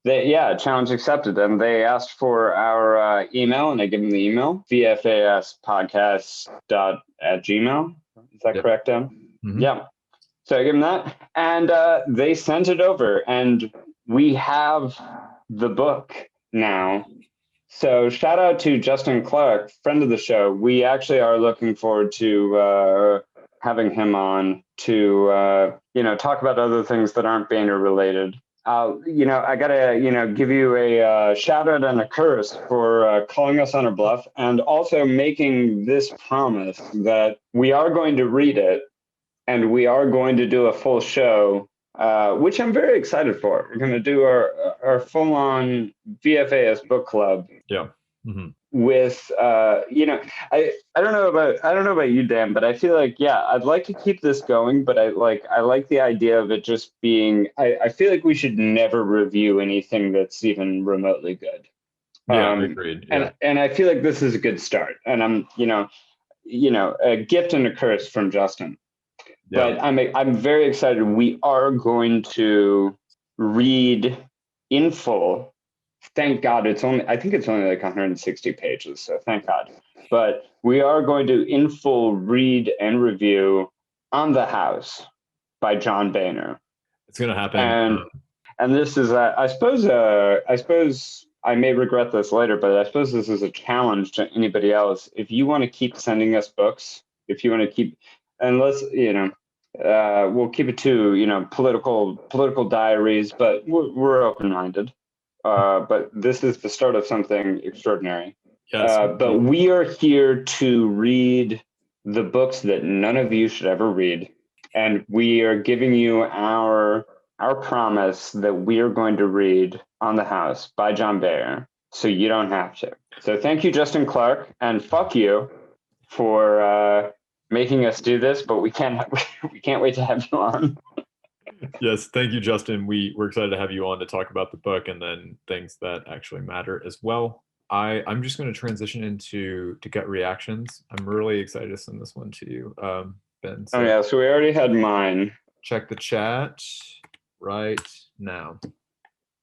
they asked challenge accepted. And they asked for our email, and I gave them the email, vfaspodcast@gmail. Is that correct, Dan?
Mm-hmm.
Yeah. So I gave them that, and they sent it over, and we have the book now. So shout out to Justin Clark, friend of the show. We actually are looking forward to having him on to talk about other things that aren't Boehner related. I gotta give you a shout out and a curse for calling us on our bluff, and also making this promise that we are going to read it and we are going to do a full show, which I'm very excited for. We're going to do our full on VFAS book club.
Yeah. Mm-hmm.
With I don't know about you, Dan, but I feel like I'd like to keep this going, but I like the idea of it just being. I feel like we should never review anything that's even remotely good.
Yeah, agreed. Yeah.
And I feel like this is a good start, and I'm a gift and a curse from Justin. Yeah. But I'm very excited. We are going to read in full. Thank God I think it's only like 160 pages, so thank God. But we are going to in full read and review On the House by John Boehner.
It's going to happen.
And this is, I suppose I may regret this later, but I suppose this is a challenge to anybody else. If you want to keep sending us books, if you want to keep, and let's, we'll keep it to, political diaries, but we're open-minded. But this is the start of something extraordinary.
Yes.
But we are here to read the books that none of you should ever read. And we are giving you our promise that we are going to read On the House by John Boehner, so you don't have to. So thank you, Justin Clark, and fuck you for making us do this, but we can't wait to have you on.
Yes, thank you, Justin. We're excited to have you on to talk about the book and then things that actually matter as well. I'm just going to transition into gut reactions. I'm really excited to send this one to you, Ben.
Oh yeah, so we already had mine.
Check the chat right now.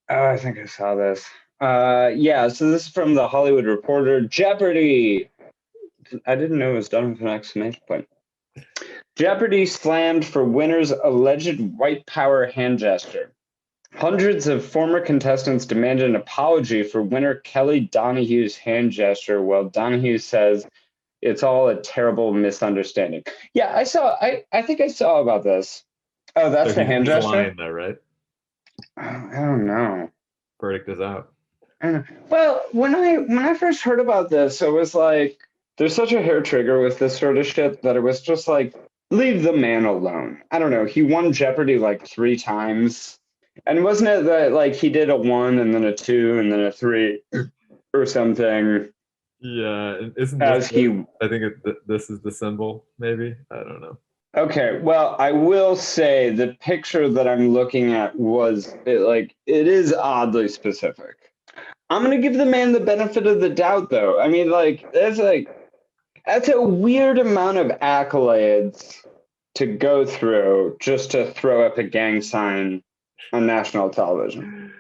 Oh, I think I saw this. Yeah, so this is from the Hollywood Reporter. Jeopardy! I didn't know it was done with an exclamation point. Jeopardy slammed for winner's alleged white power hand gesture. Hundreds of former contestants demanded an apology for winner Kelly Donahue's hand gesture, while Donahue says it's all a terrible misunderstanding. Yeah, I think I saw about this. Oh, that's
So
the hand gesture?
Lying though, right?
I don't know.
Verdict is out.
I don't know. Well, when I first heard about this, it was like there's such a hair trigger with this sort of shit that it was just like, leave the man alone. I don't know. He won Jeopardy like 3 times. And wasn't it that like he did a 1 and then a 2 and then a 3 or something?
Yeah, isn't
as
this?
he?
I think this is the symbol. Maybe, I don't know.
Okay, well, I will say the picture that I'm looking at it is oddly specific. I'm gonna give the man the benefit of the doubt, though. I mean, that's a weird amount of accolades to go through just to throw up a gang sign on national television.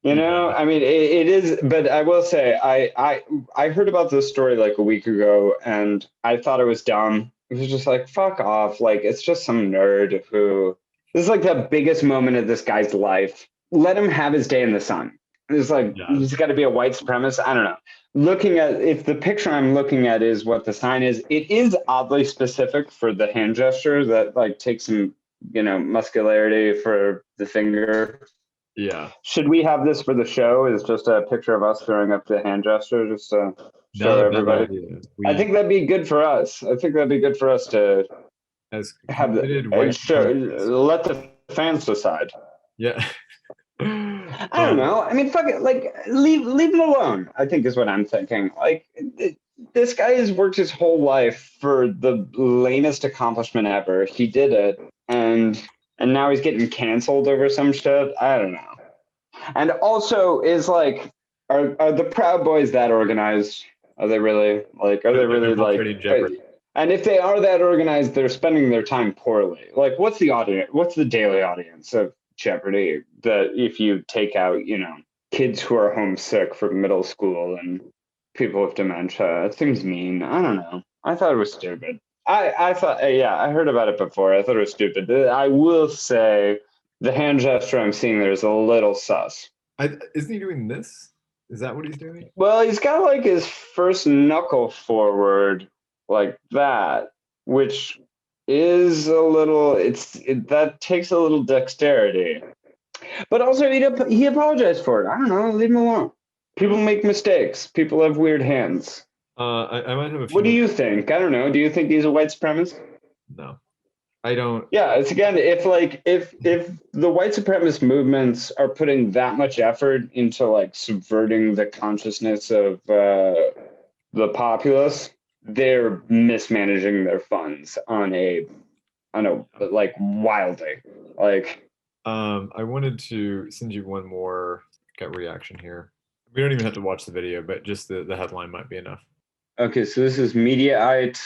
You know, I mean, it is, but I will say, I heard about this story like a week ago, and I thought it was dumb. It was just like, fuck off. Like, it's just some nerd who, this is like the biggest moment of this guy's life. Let him have his day in the sun. It's like, he's got to be a white supremacist. I don't know. Looking at, if the picture I'm looking at is what the sign is, it is oddly specific for the hand gesture that like takes some, muscularity for the finger.
Yeah.
Should we have this for the show? Is just a picture of us throwing up the hand gesture just to show everybody? I think that'd be good for us. I think that'd be good for us to have and show, let the fans decide.
Yeah.
I don't know. I mean, fuck it. Like, leave him alone, I think is what I'm thinking. Like, this guy has worked his whole life for the lamest accomplishment ever. He did it, and now he's getting canceled over some shit. I don't know. And also, is like, are the Proud Boys that organized? Are they really like? Are they really like? And if they are that organized, they're spending their time poorly. Like, what's the audience? What's the daily audience of Jeopardy? That if you take out, kids who are homesick from middle school and people with dementia, it seems mean. I don't know. I thought it was stupid. I thought, I heard about it before. I thought it was stupid. I will say the hand gesture I'm seeing there is a little sus.
Isn't he doing this? Is that what he's doing?
Well, he's got like his first knuckle forward like that, which is a little, that takes a little dexterity. But also he apologized for it. I don't know, leave him alone. People make mistakes. People have weird hands.
I might have a few.
What do you think? I don't know. Do you think he's a white supremacist?
No, I don't.
Yeah, it's again, if the white supremacist movements are putting that much effort into like subverting the consciousness of the populace, they're mismanaging their funds on a like wildly. Like,
I wanted to send you one more gut reaction here. We don't even have to watch the video, but just the headline might be enough.
Okay, so this is Mediaite.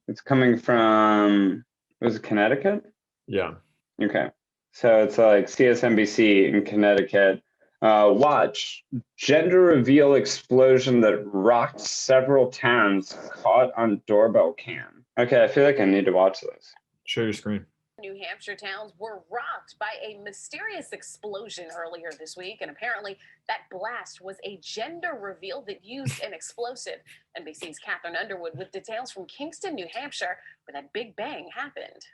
It's coming from, was it Connecticut?
Yeah.
Okay. So it's like CSNBC in Connecticut. Watch, gender reveal explosion that rocked several towns caught on doorbell cam. Okay, I feel like I need to watch this.
Show your screen.
New Hampshire towns were rocked by a mysterious explosion earlier this week, and apparently that blast was a gender reveal that used an explosive. NBC's Catherine Underwood with details from Kingston, New Hampshire, where that big bang happened.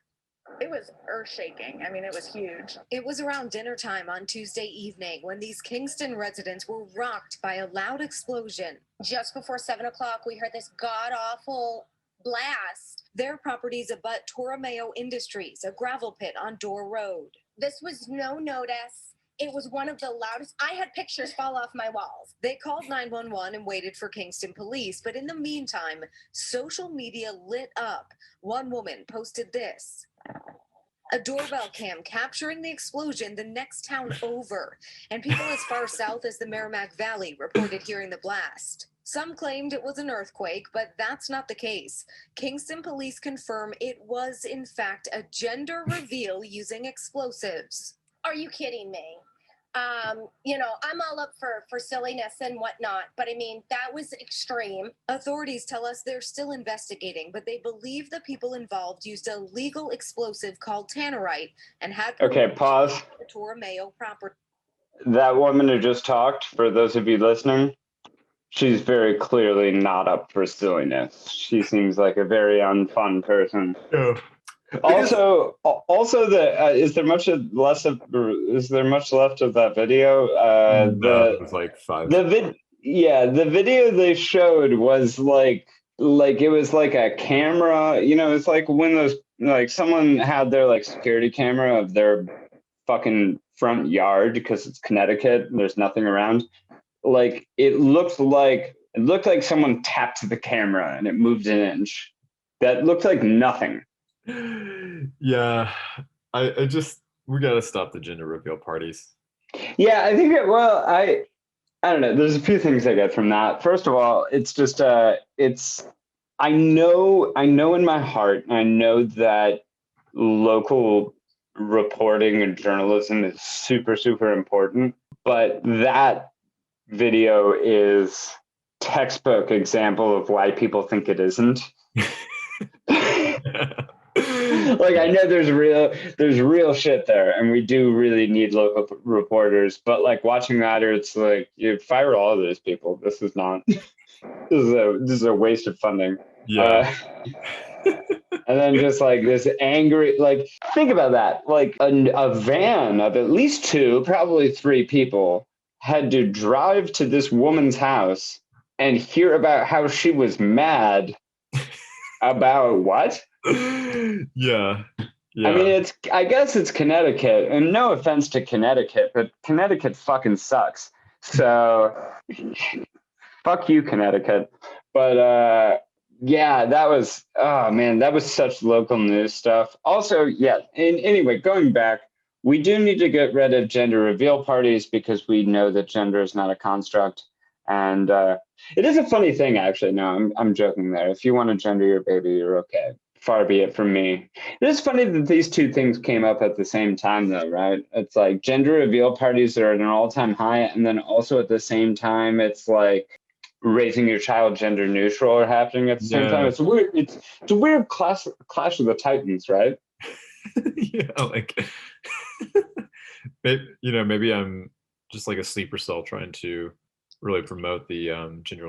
It was earth-shaking. I mean, it was huge.
It was around dinner time on Tuesday evening when these Kingston residents were rocked by a loud explosion. Just before 7 o'clock, we heard this god-awful blast. Their properties abut Torromeo Industries, a gravel pit on Door Road.
This was no notice. It was one of the loudest. I had pictures fall off my walls.
They called 911 and waited for Kingston police, but in the meantime, social media lit up. One woman posted this. A doorbell cam capturing the explosion the next town over, and people as far south as the Merrimack Valley reported hearing the blast. Some claimed it was an earthquake, but that's not the case. Kingston police confirm it was, in fact, a gender reveal using explosives.
Are you kidding me? You know, I'm all up for silliness and whatnot, but I mean, that was extreme.
Authorities tell us they're still investigating, but they believe the people involved used a legal explosive called tannerite and had
Okay, pause.
the Torromeo property.
That woman who just talked, for those of you listening, she's very clearly not up for silliness. She seems like a very unfun person.
Yeah.
Also, is there much left of that video?
No, it was like 5.
The video they showed was like it was like a camera. You know, it's like when those, like, someone had their like security camera of their fucking front yard because it's Connecticut and there's nothing around. Like it looked like someone tapped the camera and it moved an inch. That looked like nothing.
Yeah, I just, we got to stop the gender reveal parties.
Yeah, I think I don't know. There's a few things I get from that. First of all, it's just I know in my heart, I know that local reporting and journalism is super, super important, but that video is textbook example of why people think it isn't. Like, I know there's real shit there, and we do really need local reporters, but like watching that, it's like, you fire all of those people. This is a waste of funding.
Yeah.
And then just like this angry, like, think about that. Like a van of at least 2, probably 3 people had to drive to this woman's house and hear about how she was mad about what?
Yeah.
I mean, I guess it's Connecticut, and no offense to Connecticut, but Connecticut fucking sucks. So fuck you, Connecticut. But yeah, that was, oh man, that was such local news stuff. Also, yeah, and anyway, going back, we do need to get rid of gender reveal parties because we know that gender is not a construct. And it is a funny thing, actually. No, I'm joking there. If you want to gender your baby, you're okay. Far be it from me. It is funny that these two things came up at the same time, though, right? It's like gender reveal parties are at an all-time high, and then also at the same time, it's like raising your child gender neutral are happening at the same time. It's weird. It's a weird clash of the titans, right?
Yeah, like maybe I'm just like a sleeper cell trying to really promote the gender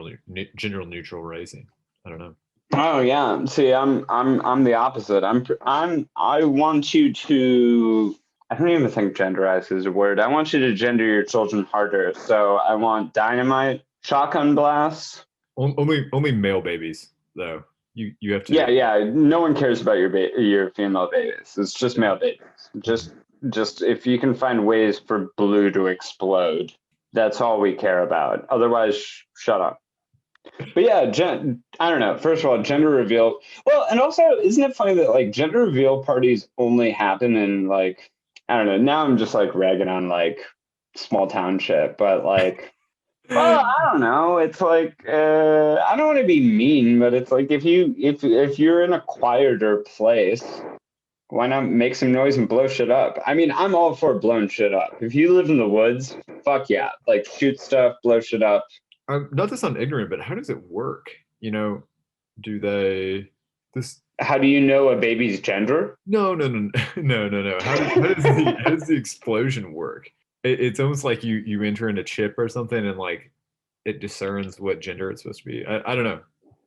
neutral raising. I don't know.
Oh yeah. See, I'm the opposite. I want you to, I don't even think genderize is a word. I want you to gender your children harder. So I want dynamite, shotgun blasts.
Only male babies though. You have to.
Yeah. No one cares about your female babies. It's just male babies. Just if you can find ways for blue to explode, that's all we care about. Otherwise, shut up. But yeah, I don't know. First of all, gender reveal. Well, and also, isn't it funny that like gender reveal parties only happen in like, I don't know. Now I'm just like ragging on like small town shit, but like, well, I don't know. It's like I don't want to be mean, but it's like if you're in a quieter place, why not make some noise and blow shit up? I mean, I'm all for blowing shit up. If you live in the woods, fuck yeah, like shoot stuff, blow shit up.
Not to sound ignorant, but how does it work? Do they
How do you know a baby's gender?
No. How does the explosion work? It's almost like you enter in a chip or something, and like it discerns what gender it's supposed to be. I don't know.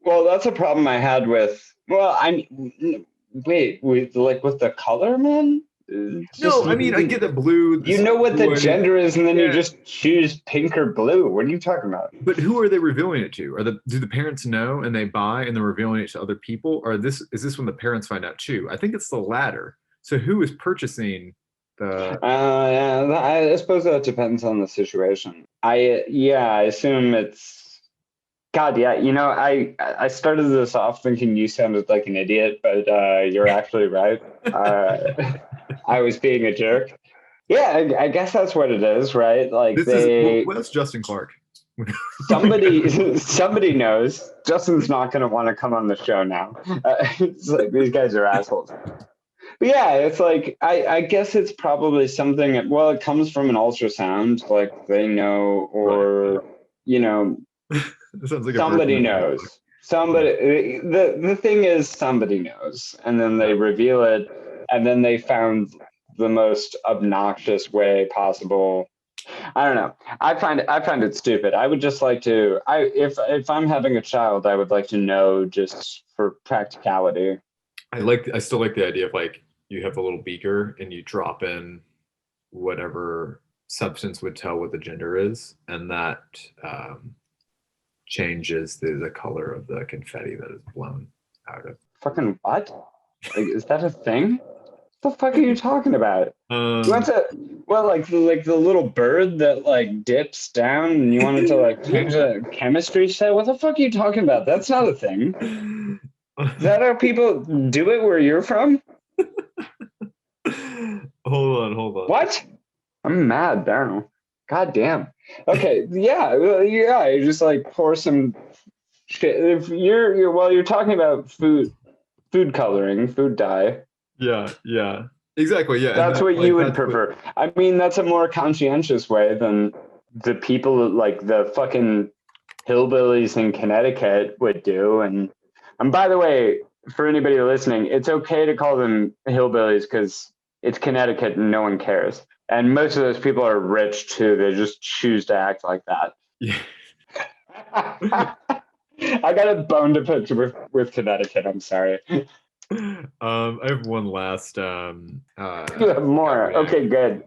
Well, that's a problem I had with. Well, with the color, man.
No, I mean, I get the blue.
You know what the gender is, and then you just choose pink or blue. What are you talking about?
But who are they revealing it to? Do the parents know and they buy and they're revealing it to other people? Or is this when the parents find out too? I think it's the latter. So who is purchasing the?
Yeah, I suppose that depends on the situation. I assume it's. God, yeah. I started this off thinking you sounded like an idiot, but you're actually right. I was being a jerk. Yeah, I guess that's what it is, right? Like
what's Justin Clark?
somebody knows. Justin's not going to want to come on the show now. It's like these guys are assholes. But yeah, it's like I guess it's probably something. Well, it comes from an ultrasound, like they know, or you know,
sounds like
somebody knows. Somebody. The thing is, somebody knows, and then they reveal it, and then they found the most obnoxious way possible. I don't know. I find it stupid. I would just like to. If I'm having a child, I would like to know just for practicality.
I still like the idea of like you have a little beaker and you drop in whatever substance would tell what the gender is, and that changes the color of the confetti that is blown out of.
Fucking what? Like, is that a thing? What the fuck are you talking about? You want to, well, like the little bird that like dips down, and you wanted to like change the chemistry set? What the fuck are you talking about? That's not a thing. Is that how people do it where you're from?
Hold on.
What? I'm mad now. God damn. Okay, yeah, you just like pour some shit. If you're talking about food coloring, food dye.
Yeah. Exactly, yeah.
That's what you would prefer. I mean, that's a more conscientious way than the people like the fucking hillbillies in Connecticut would do. And by the way, for anybody listening, it's okay to call them hillbillies because it's Connecticut and no one cares. And most of those people are rich too. They just choose to act like that.
Yeah.
I got a bone to pick with Connecticut. I'm sorry.
I have one last.
You have more. Okay, good.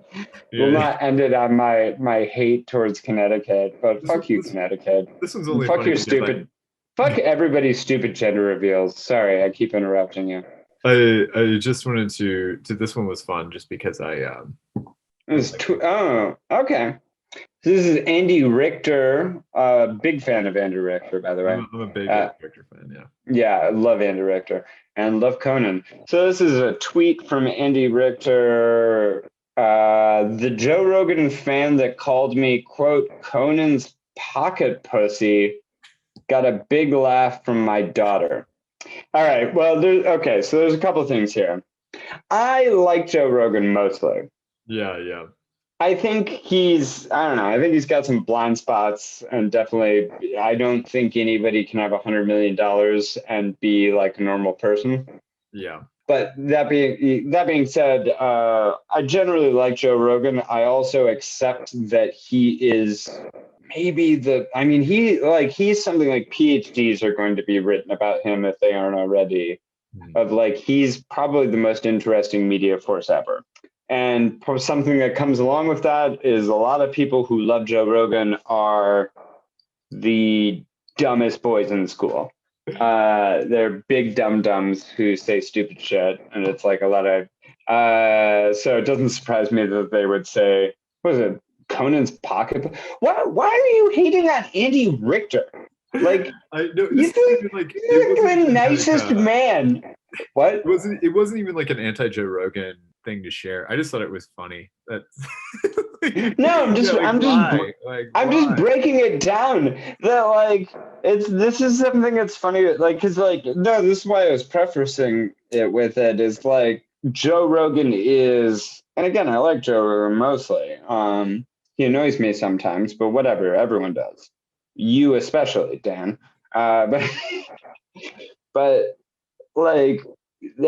Yeah.
We'll not end it on my hate towards Connecticut, but fuck you, Connecticut.
This one's only
fuck
funny
your
because,
stupid. Fuck everybody's stupid gender reveals. Sorry, I keep interrupting you.
I just wanted to. This one was fun just because
oh, okay. This is Andy Richter. Big fan of Andy Richter, by the way.
I'm a big Richter fan, yeah.
Yeah, I love Andy Richter and love Conan. So this is a tweet from Andy Richter. The Joe Rogan fan that called me, quote, Conan's pocket pussy got a big laugh from my daughter. All right, well, so there's a couple of things here. I like Joe Rogan mostly.
Yeah.
I think he's got some blind spots, and definitely I don't think anybody can have $100 million and be like a normal person.
Yeah.
But that being said, I generally like Joe Rogan. I also accept that he is maybe he's something like PhDs are going to be written about him if they aren't already. Of like, he's probably the most interesting media force ever. And something that comes along with that is a lot of people who love Joe Rogan are the dumbest boys in school. They're big dum-dums who say stupid shit. And it's like a lot of... so it doesn't surprise me that they would say, what is it, Conan's pocket? Why are you hating on Andy Richter? Like, you're the nicest man. What?
It wasn't even like an anti-Joe Rogan thing to share. I just thought it was funny.
No, I'm just breaking it down. That like this is something that's funny. Like, because like no, this is why I was prefacing it with it. Is like Joe Rogan is, and again, I like Joe Rogan mostly. He annoys me sometimes, but whatever. Everyone does. You especially, Dan. But like,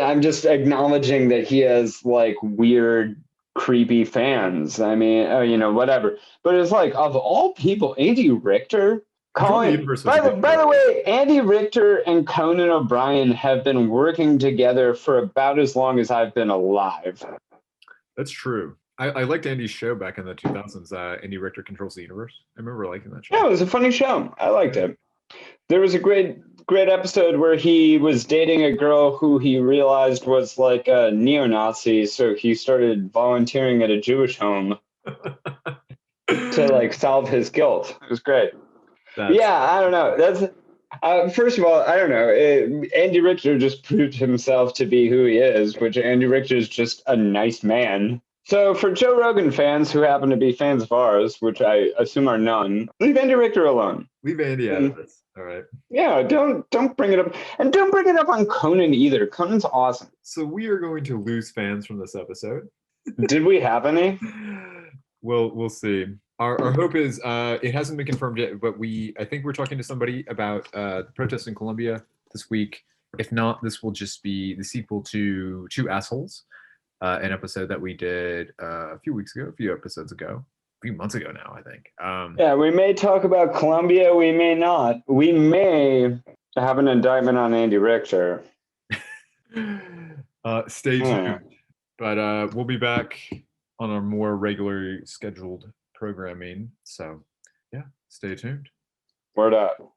I'm just acknowledging that he has like weird, creepy fans. I mean, whatever. But it's like, of all people, Andy Richter. By the way, Andy Richter and Conan O'Brien have been working together for about as long as I've been alive.
That's true. I liked Andy's show back in the 2000s. Andy Richter Controls the Universe. I remember liking that show.
Yeah, it was a funny show. I liked it. There was a great episode where he was dating a girl who he realized was like a neo-Nazi, so he started volunteering at a Jewish home to like solve his guilt. It was great. I don't know. First of all, I don't know. Andy Richter just proved himself to be who he is, which Andy Richter is just a nice man. So for Joe Rogan fans who happen to be fans of ours, which I assume are none, leave Andy Richter alone.
Leave Andy out of this. All right.
Yeah, don't bring it up, and don't bring it up on Conan either. Conan's awesome.
So we are going to lose fans from this episode.
Did we have any?
We'll see. Our hope is it hasn't been confirmed yet, but I think we're talking to somebody about the protests in Colombia this week. If not, this will just be the sequel to Two Assholes, an episode that we did a few episodes ago, a few months ago now, I think.
Yeah, we may talk about Colombia. We may not. We may have an indictment on Andy Richter.
Stay tuned. But we'll be back on our more regularly scheduled programming. So, yeah, stay tuned.
Word up.